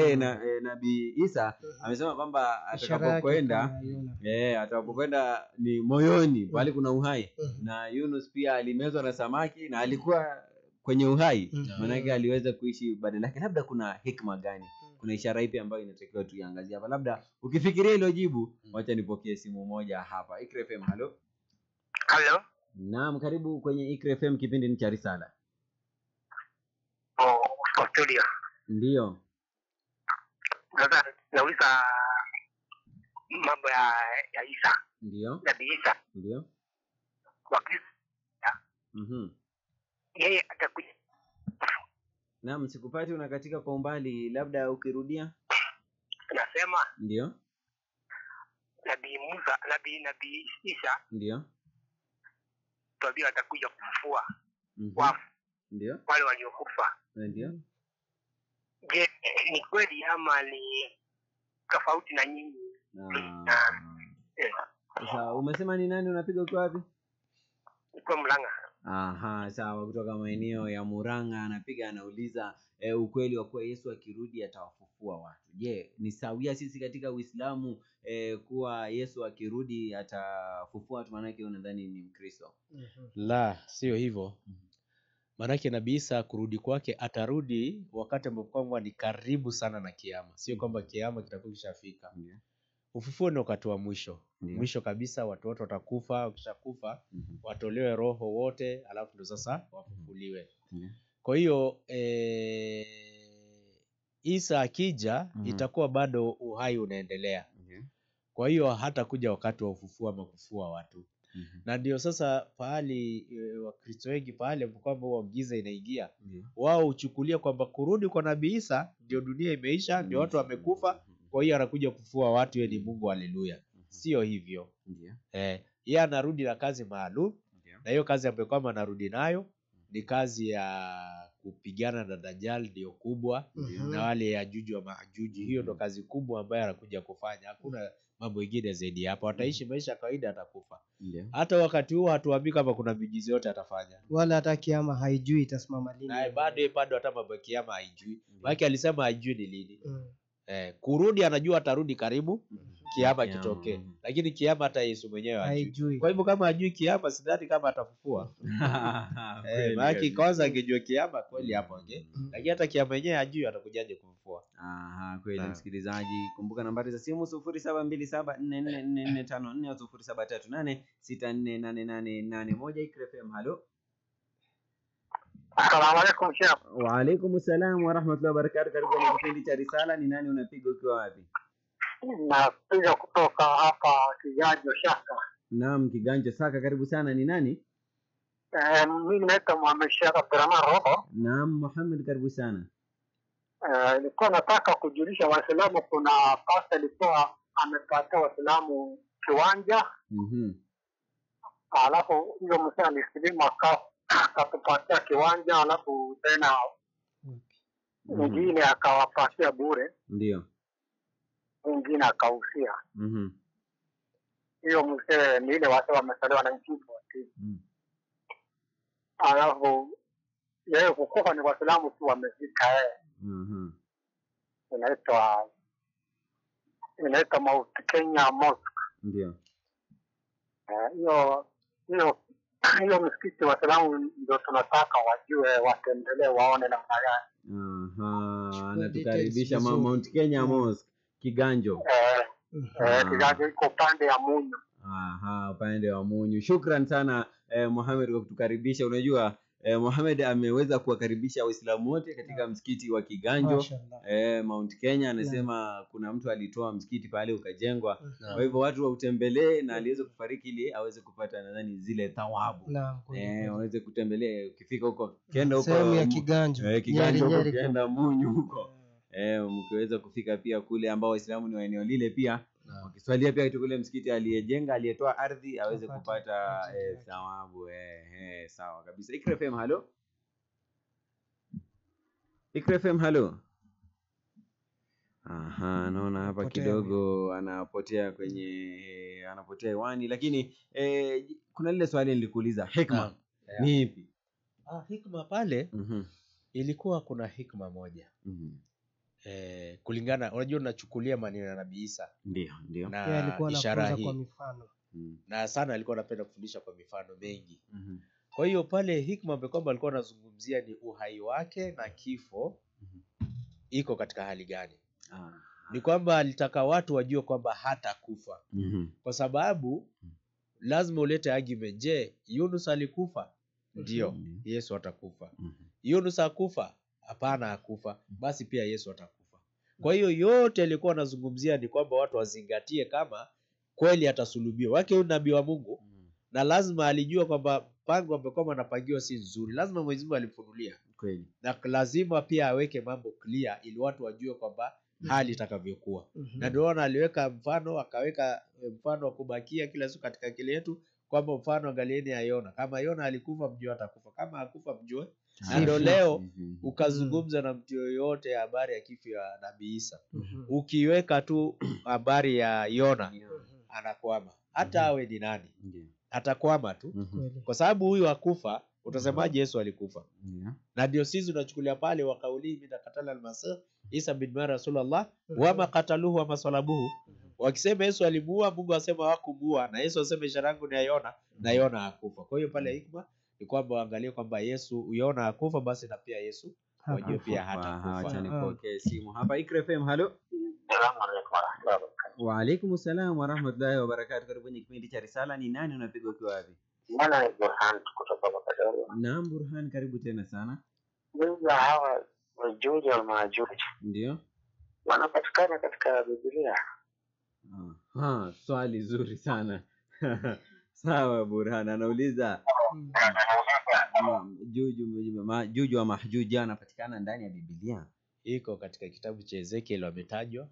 Nabii Isa amesema kwamba atakapokwenda ni moyoni bali kuna uhai, na Yunus pia alimezwa na samaki na alikuwa kwenye uhai, maana yake aliweza kuishi badala yake. Labda kuna hikma gani, kuna ishara ipi ambayo inatakiwa tuiangazie hapa? Labda ukifikiria hilo jibu, wacha nipokee simu moja hapa. Ikra FM, halo. Naam, karibu kwenye Ikra FM, kipindi ni cha Risala. Studio. Ndio. Sasa nauliza mambo ya Isa. Ndio. Nabii Isa. Ndio. Kwa Kristo. Yeye atakuja. Naam, sikupati, unakatika kwa umbali, labda ukirudia. Nasema ndio. Nabii Musa, Nabii Isa. Ndio. Tabia atakuja kufufua. Wafu. Ndio. Wale waliokufa. Ndio. Je, ni kweli ama ni tofauti na nyinyi? Sasa umesema ni nani unapiga ukiwa wapi? Kwa Murang'a. Aha, sawa, kutoka maeneo ya Murang'a anapiga, anauliza ukweli wa kuwa Yesu akirudi atawafufua watu. Je, ni sawia sisi katika Uislamu kuwa Yesu akirudi atafufua watu? Maana yake unadhani ni Mkristo? La, sio hivyo. Maana yake Nabii Isa kurudi kwake atarudi wakati ambapo ni karibu sana na kiyama. Sio kwamba kiyama kitakuwa kishafika. Ufufuo ni wakati wa mwisho. Mwisho kabisa, watu wote watakufa, wakishakufa watolewe roho wote, alafu ndio sasa wafufuliwe. Kwa hiyo Isa akija itakuwa bado uhai unaendelea. Kwa hiyo hata kuja wakati wa ufufuo ama kufufua watu. Na ndio sasa pahali Wakristo wengi pahali kwamba huo giza inaingia, wao uchukulia kwamba kurudi kwa Nabii Isa ndio dunia imeisha, ndio watu wamekufa, kwa hiyo anakuja kufufua watu, yeye ni Mungu, haleluya. Sio hivyo. Yeye anarudi na kazi maalum, na hiyo kazi ambayo kwamba anarudi nayo ni kazi ya kupigana na Dajjal, ndio kubwa, na wale Yajuju wa Majuju. Hiyo ndo kazi kubwa ambayo anakuja kufanya. Hakuna mambo mengine zaidi hapo. Ataishi maisha kawaida, atakufa. Hata wakati huo hatuambii kama kuna miujiza yote atafanya, wala hata kiyama haijui itasimama lini. Na bado hata mambo ya kiyama haijui. Maana alisema haijui ni lini. Kurudi anajua atarudi karibu kiyama kitokee, lakini kiyama hata Yesu mwenyewe hajui. Kwa hivyo kama hajui kiyama, sidhani kama atafufua. Maana kwanza angejua kiyama kweli hapo lakini hata kiyama yenyewe hajui, atakujaje kufufua? Kweli. Msikilizaji, kumbuka nambari za simu 0727444454 au 0738648881. Ikra FM, halo. Asalamu alaykum Sheikh. Wa alaykum assalam wa rahmatullahi wa barakatuh. Karibu kwenye kipindi cha Risala. Ni nani unapiga ukiwa wapi? Napiga kutoka hapa Kiganjo Shaka. Naam, Kiganjo Shaka, karibu sana. Ni nani? Mimi naitwa Muhammad Sheikh Abdurrahman Robo. Naam, Muhammad, karibu sana. Nilikuwa nataka kujulisha Waislamu, kuna pasta alikuwa amepatia Waislamu kiwanja. Alafu hiyo msanii alisilimu akatupatia kiwanja, alafu tena mwingine akawapatia bure. Ndio. Mwingine akausia. Hiyo msee ni ile watu wamesaliwa na nchi. Alafu yeye kukufa ni Waislamu tu wamezika yeye. Inaitwa Mount Kenya Mosque. Ndio. Hiyo msikiti Waislamu ndio tunataka wajue, watembelee, waone namna gani. Anatukaribisha Mount Kenya Mosque Kiganjo. Kiganjo iko upande ya Munyu. Upande wa Munyu. Shukran sana Muhammad kwa kutukaribisha. Unajua Mohamed ameweza kuwakaribisha Waislamu wote katika msikiti wa Kiganjo Mount Kenya. Anasema kuna mtu alitoa msikiti pale ukajengwa. Kwa hivyo watu wautembelee na aliweza kufariki ili aweze kupata nadhani zile thawabu. Waweze kutembelea ukifika huko, kenda huko sehemu ya Kiganjo. Kiganjo huko, kenda Munyu huko. Mkiweza kufika pia kule ambao Waislamu ni wa eneo lile pia wakiswalia pia kule msikiti aliyejenga aliyetoa ardhi aweze kupata thawabu. Sawa kabisa. Ikra FM, halo. Ikra FM, halo. Naona hapa kidogo anapotea hewani, lakini kuna lile swali nilikuuliza, hikma ni ipi? Hikma pale ilikuwa kuna hikma moja. Kulingana, unajua unachukulia maneno ya Nabii Isa. Ndio. Na ishara hii kwa mifano. Na sana alikuwa anapenda kufundisha kwa mifano mengi. Kwa hiyo pale hikma kwamba alikuwa anazungumzia ni uhai wake na kifo iko katika hali gani. Ni kwamba alitaka watu wajue kwamba hata kufa. Kwa sababu lazima ulete argument. Je, Yunus alikufa? Ndio, Yesu atakufa. Yunus hakufa? Hapana, hakufa. Basi pia Yesu atakufa. Kwa hiyo yote alikuwa anazungumzia ni kwamba watu wazingatie kama kweli atasulubiwa. Wake huyu nabii wa Mungu na lazima alijua kwamba pango ambapo anapangiwa si nzuri. Lazima Mwenyezi Mungu alifunulia. Kweli. Na lazima pia aweke mambo clear ili watu wajue kwamba hali itakavyokuwa. Na ndio aliweka mfano, akaweka mfano wa kubakia kila siku katika akili yetu kwamba mfano angalieni ya Yona. Kama Yona alikufa mjue atakufa. Kama hakufa mjue. Ndio leo ukazungumza na mtu yoyote habari ya kifo ya Nabii Isa. Ukiweka tu habari ya Yona anakwama. Hata awe ni nani. Atakwama tu. Kwa sababu huyu hakufa, utasemaje Yesu alikufa? Na ndio sisi tunachukulia pale wakauli mimi nakatala al-Masih Isa bin Rasulullah wa maqataluhu wa masalabuhu. Wakisema Yesu alimuua, Mungu asema hakumuua, na Yesu asema ishara yangu ni Yona, na Yona hakufa. Kwa hiyo pale hikma ni kwamba waangalie kwamba Yesu Yona hakufa, basi na pia Yesu wajue pia hata kufa. Acha nipokee simu hapa. Ikra FM, halo. Salamu alaykum warahmatullahi wabarakatuh. Wa alaykum salaam wa rahmatullahi wa barakatuh. Karibu kwenye kipindi cha Risala. Ni nani unapiga ukiwa wapi? Bwana Burhan kutoka Makadoro. Naam Burhan, karibu tena sana. Mungu hawa wajuji wa majuji. Ndio. Wanapatikana katika Biblia. Swali zuri sana. Sawa Burhan, anauliza Juju wa Majuji anapatikana ndani ya Biblia? Iko katika kitabu cha Ezekiel wametajwa.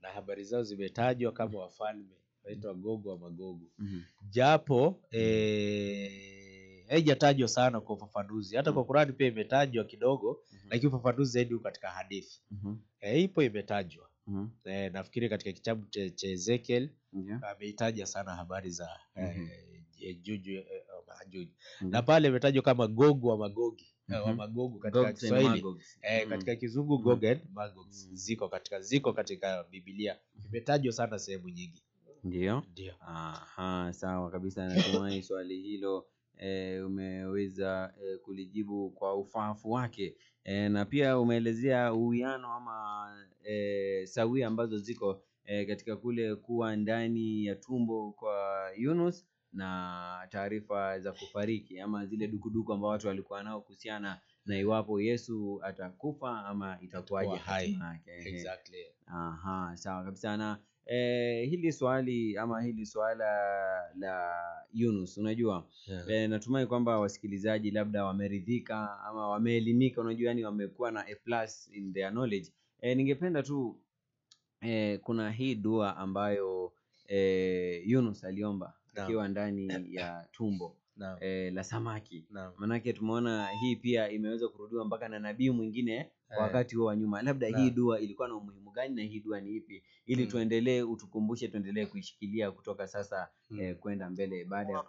Na habari zao zimetajwa kama wafalme waitwa Gogu wa Magogu. Japo haijatajwa sana kwa ufafanuzi. Hata kwa Qur'ani pia imetajwa kidogo, lakini ufafanuzi zaidi uko katika hadithi. Ipo imetajwa. Nafikiri katika kitabu cha Ezekiel ameitaja sana habari za Juju Majuji. Na pale imetajwa kama Gogu wa Magogi. Wa Magogu katika Kiswahili. Katika Kizungu Gog and Magog ziko katika Biblia. Imetajwa sana sehemu nyingi. Ndio. Sawa kabisa. Natumai swali hilo umeweza kulijibu kwa ufahamu wake. Na pia umeelezea uwiano ama sawia ambazo ziko katika kule kuwa ndani ya tumbo kwa Yunus na taarifa za kufariki ama zile dukuduku ambao watu walikuwa nao kuhusiana na iwapo Yesu atakufa ama itakuwaje hatima yake. Exactly. Sawa kabisa. Na hili swala la Yunus, unajua natumai kwamba wasikilizaji labda wameridhika ama wameelimika, unajua yani wamekuwa na A+ in their knowledge. Ningependa tu kuna hii dua ambayo Yunus aliomba akiwa ndani ya tumbo la samaki. Manake tumeona hii pia imeweza kurudiwa mpaka na nabii mwingine wakati wa nyuma. Labda hii dua ilikuwa na umuhimu gani na hii dua ni ipi, ili tuendelee kuishikilia kutoka sasa kwenda mbele baada ya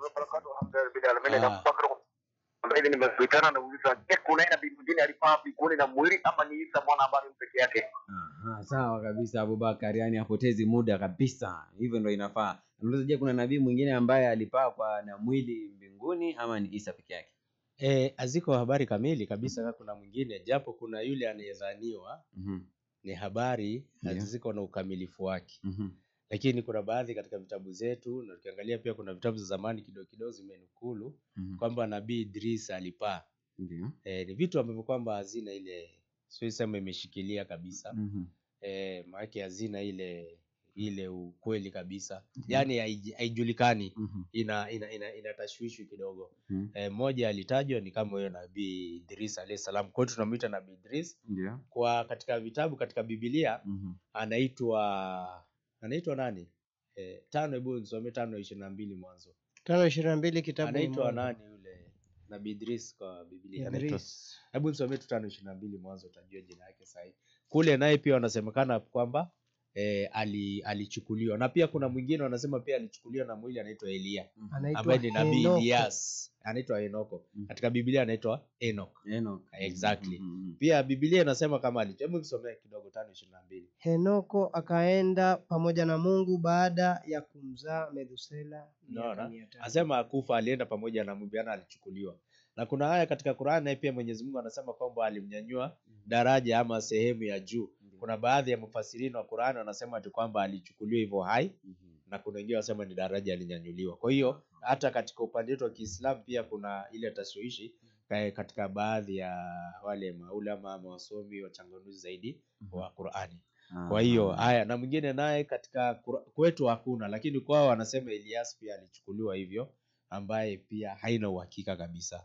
ambaye nimekuitana na uliza kuna nabii mwingine alipaa mbinguni na mwili ama ni Isa mwana habari peke yake. Sawa kabisa Abubakar, yani hapotezi muda kabisa. Hivyo ndio inafaa. Unaweza je, kuna nabii mwingine ambaye alipaa kwa na mwili mbinguni ama ni Isa peke yake? Aziko habari kamili kabisa kuna mwingine, japo kuna yule anayedhaniwa ni habari haziko na ukamilifu wake. Lakini kuna baadhi katika vitabu zetu, na ukiangalia pia kuna vitabu za zamani kidogo kidogo zimenukulu kwamba nabii Idris alipaa. Ndio. Ni vitu ambavyo kwamba hazina ile, siwezi sema imeshikilia kabisa. Maana hazina ile ukweli kabisa. Yaani haijulikani. Ina tashwishi kidogo. Moja alitajwa ni kama huyo Nabii Idris alayhi salam. Kwa hiyo tunamuita Nabii Idris. Ndio. Kwa katika vitabu katika Biblia anaitwa nani? 5, hebu nisome 5:22 mwanzo. 5:22 kitabu anaitwa nani yule Nabii Idris kwa Biblia? Anaitwa, hebu nisome 5:22 mwanzo utajua jina yake sahihi. Kule naye pia wanasemekana kwamba alichukuliwa, na pia kuna mwingine wanasema pia alichukuliwa na mwili anaitwa Elia, ambaye ni Nabii Elias, anaitwa Enoko. Katika Biblia anaitwa Enoch. Exactly. Pia Biblia inasema kama hebu nisomee kidogo 5:22. Henoko akaenda pamoja na Mungu baada ya kumzaa Methusela. Anasema akufa, alienda pamoja na Mungu, yana alichukuliwa. Na kuna haya katika Qur'an pia Mwenyezi Mungu anasema kwamba alimnyanyua daraja ama sehemu ya juu. Kuna baadhi ya mufasirina wa Qur'an wanasema tu kwamba alichukuliwa hivyo hai, na kuna wengine wanasema ni daraja alinyanyuliwa. Kwa hiyo hata katika upande wetu wa Kiislamu pia kuna ile taswishi katika baadhi ya wale maulama ama wasomi wachanganuzi zaidi wa Qur'ani. Kwa hiyo haya, na mwingine naye katika kwetu hakuna, lakini kwao wanasema Elias pia alichukuliwa hivyo, ambaye pia haina uhakika kabisa.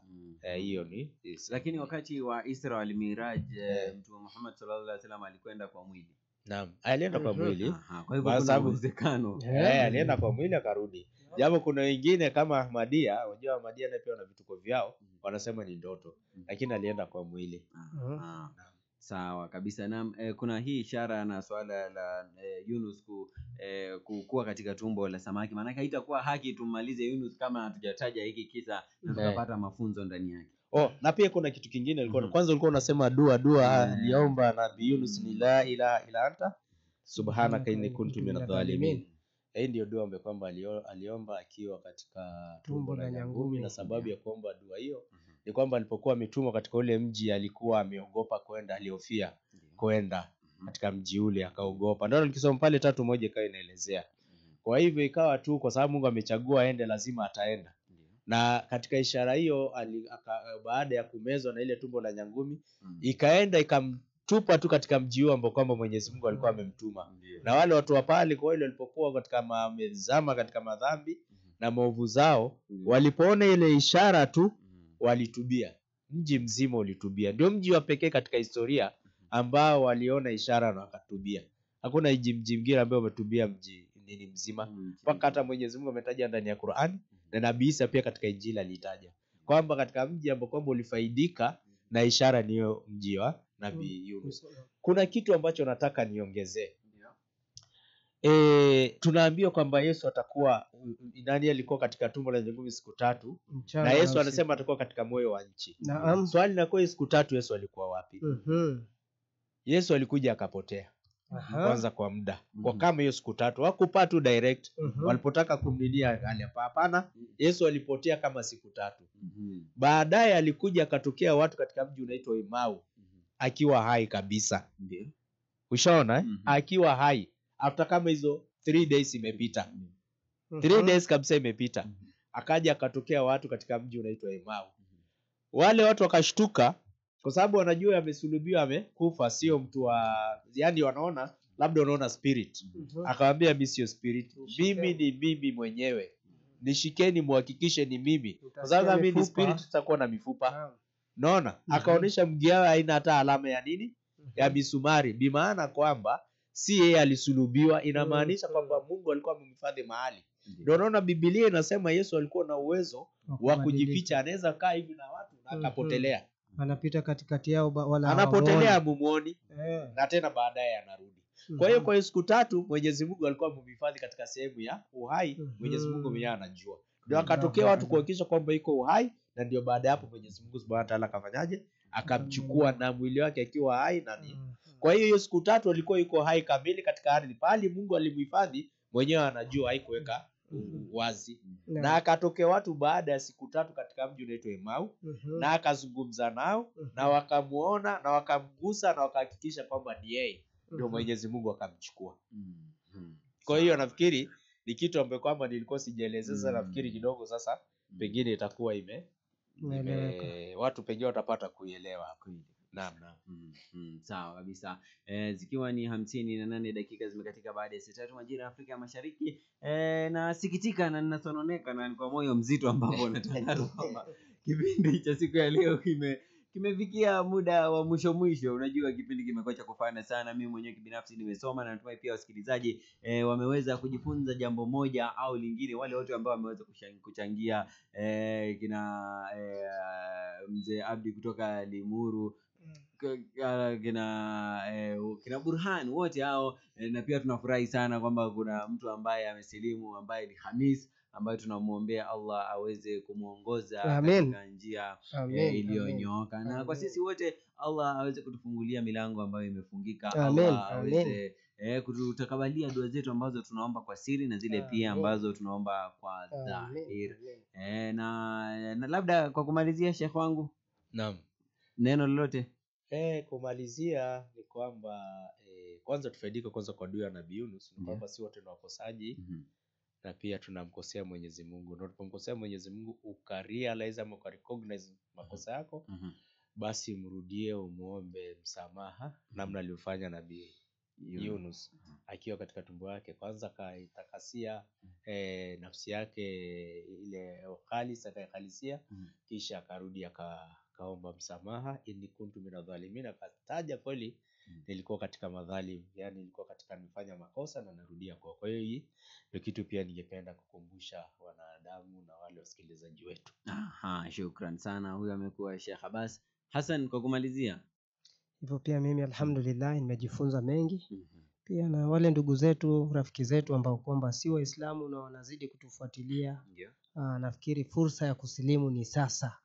Hiyo ni lakini wakati wa Isra wal Miraj Mtume Muhammad sallallahu alaihi wasallam alikwenda kwa mwili. Naam, alienda kwa mwili. Kwa hivyo kuna uwezekano. Alienda kwa mwili akarudi. Japo kuna wengine kama Ahmadiyya, unajua Ahmadiyya na pia wana vituko vyao, wanasema ni ndoto, lakini alienda kwa mwili. Sawa kabisa. Na kuna hii ishara na swala la Yunus kukua katika tumbo la samaki. Maana haitakuwa haki tumalize Yunus kama hatujataja hiki kisa na tukapata mafunzo ndani yake. Na pia kuna kitu kingine ilikuwa kwanza ulikuwa unasema dua aliomba Nabii Yunus ni la ilaha illa anta subhanaka inni kuntu minadh-dhalimin. Hii ndio dua ambayo kwamba aliomba akiwa katika tumbo la nyangumi, na sababu ya kuomba dua hiyo ni kwamba alipokuwa ametumwa katika ule mji alikuwa ameogopa kwenda, alihofia kwenda katika mji ule, akaogopa. Ndio nikisoma pale 3:1 ikawa inaelezea. Kwa hivyo ikawa tu kwa sababu Mungu amechagua aende, lazima ataenda. Na katika ishara hiyo baada ya kumezwa na ile tumbo la nyangumi, ikaenda ikamtupa tu katika mji huo ambao kwamba Mwenyezi Mungu alikuwa amemtuma. Na wale watu wa pale kwa ile walipokuwa katika mamezama katika madhambi na maovu zao, walipoona ile ishara tu walitubia. Mji mzima ulitubia. Ndio mji wa pekee katika historia ambao waliona ishara na wakatubia. Hakuna mji mwingine ambao umetubia mji mzima. Mpaka hata Mwenyezi Mungu ametaja ndani ya Qur'an, na Nabii Isa pia katika Injili alitaja kwamba katika mji ambao kwamba ulifaidika na ishara niyo mji wa Nabii Yunus. Kuna kitu ambacho nataka niongezee. Tunaambiwa kwamba Yesu atakuwa alikuwa katika tumbo la nyangumi siku 3, na Yesu anasema atakuwa katika moyo wa nchi. Swali na kwa siku 3 Yesu alikuwa wapi? Yesu alikuja akapotea. Kwanza kwa muda. Kwa kama hiyo siku 3 hakupata tu direct. Walipotaka kumlilia hapana, Yesu alipotea kama siku 3. Baadaye alikuja akatokea watu katika mji unaitwa Emau akiwa hai kabisa. Ushaona akiwa hai. After kama hizo 3 days imepita. 3 days kabisa imepita. Akaja akatokea watu katika mji unaitwa Emau. Wale watu wakashtuka kwa sababu wanajua amesulubiwa, amekufa, sio mtu wa, yani wanaona spirit. Akamwambia mimi sio spirit. Mimi ni mimi mwenyewe. Nishikeni muhakikishe ni mimi. Kwa sababu mimi ni spirit, tutakuwa na mifupa. Naona? Akaonesha mguu wake haina hata alama ya nini? Ya misumari. Bi maana kwamba si yeye alisulubiwa, inamaanisha kwamba Mungu alikuwa amemhifadhi mahali. Ndio unaona Biblia inasema Yesu alikuwa na uwezo wa kujificha, anaweza kaa hivi na watu na akapotelea. Anapita katikati yao wala anapotelea mumuoni. Na tena baadaye anarudi. Kwa hiyo kwa siku 3 Mwenyezi Mungu alikuwa amemhifadhi katika sehemu ya uhai. Mwenyezi Mungu mwenyewe anajua. Ndio akatokea watu kuhakikisha kwamba iko uhai, na ndio baada hapo Mwenyezi Mungu Subhanahu wa Ta'ala akafanyaje? Akamchukua na mwili wake akiwa hai na nini. Kwa hiyo siku 3 alikuwa yuko hai kamili katika ardhi. Pale Mungu alimhifadhi mwenyewe anajua, haikuweka wazi. Na akatokea watu baada ya siku 3 katika mji unaitwa Emau, na akazungumza nao, na wakamuona na wakamgusa na wakahakikisha kwamba ni yeye. Ndio Mwenyezi Mungu akamchukua. Kwa hiyo nafikiri ni kitu ambacho kwamba nilikuwa sijaelezeza, nafikiri kidogo sasa pengine itakuwa watu pengine watapata kuielewa. Naam. Sawa kabisa. Zikiwa ni 58 dakika zimekatika baada ya saa 3 majira ya Afrika Mashariki. Nasikitika na ninasononeka na kwa moyo mzito ambapo natangaza kwamba kipindi cha siku ya leo kimefikia muda wa mwisho. Unajua kipindi kimekuwa cha kufana sana. Mimi mwenyewe kibinafsi nimesoma na natumai pia wasikilizaji wameweza kujifunza jambo moja au lingine. Wale wote ambao wameweza kuchangia kina mzee Abdi kutoka Limuru, kina Burhan, wote hao na pia tunafurahi sana kwamba kuna mtu ambaye amesilimu ambaye ni Hamis, ambaye tunamuombea Allah aweze kumuongoza katika njia iliyonyooka, na kwa sisi wote Allah aweze kutufungulia milango ambayo imefungika. Allah aweze kututakabalia dua zetu ambazo tunaomba kwa siri na zile pia ambazo tunaomba kwa dhahir. Na labda kwa kumalizia, Sheikh wangu, naam, neno lolote? Kumalizia ni kwamba kwanza tufaidike kwanza kwa dua ya Nabii Yunus, ni kwamba si wote ni wakosaji, na pia tunamkosea Mwenyezi Mungu. Na tunapomkosea Mwenyezi Mungu ukarealize ama ukarecognize makosa yako, basi mrudie umuombe msamaha namna aliyofanya Nabii Yunus akiwa katika tumbo yake. Kwanza kaitakasia nafsi yake ile khalisa, akaihalisia, kisha akarudi akaomba msamaha, inni kuntu minadh-dhalimin, akataja kweli nilikuwa katika madhalim, yani nilikuwa katika nifanya makosa na narudia kwa hiyo hii ndio kitu pia ningependa kukumbusha wanadamu na wale wasikilizaji wetu. Shukran sana. Huyu amekuwa Sheikh Abbas Hassan. Kwa kumalizia, hivyo pia mimi alhamdulillah nimejifunza mengi pia na wale ndugu zetu, rafiki zetu ambao kwamba si Waislamu na wanazidi kutufuatilia. Nafikiri fursa ya kusilimu ni sasa.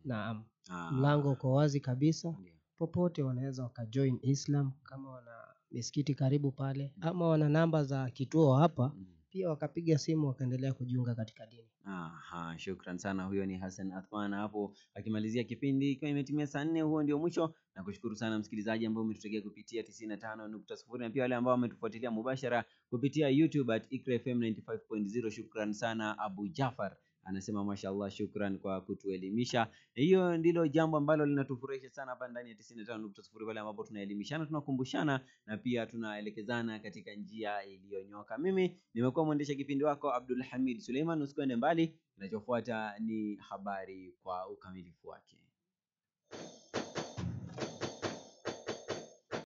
Naam. Mlango uko wazi kabisa. Popote wanaweza wakajoin Islam, kama wana misikiti karibu pale ama wana namba za kituo hapa, pia wakapiga simu wakaendelea kujiunga katika dini. Shukran sana. Huyo ni Hassan Athman hapo akimalizia kipindi ikiwa imetimia saa 4. Huo ndio mwisho, na kushukuru sana msikilizaji ambao umetutegea kupitia 95.0 na pia wale ambao wametufuatilia mubashara kupitia YouTube @Iqra FM 95.0. Shukran sana. Abu Jafar anasema mashallah, shukran kwa kutuelimisha. Hiyo ndilo jambo ambalo linatufurahisha sana hapa ndani ya 95.0, pale ambapo tunaelimishana, tunakumbushana na pia tunaelekezana katika njia iliyonyoka. Mimi nimekuwa mwendesha kipindi wako Abdul Hamid Suleiman. Usikwende mbali, kinachofuata ni habari kwa ukamilifu wake.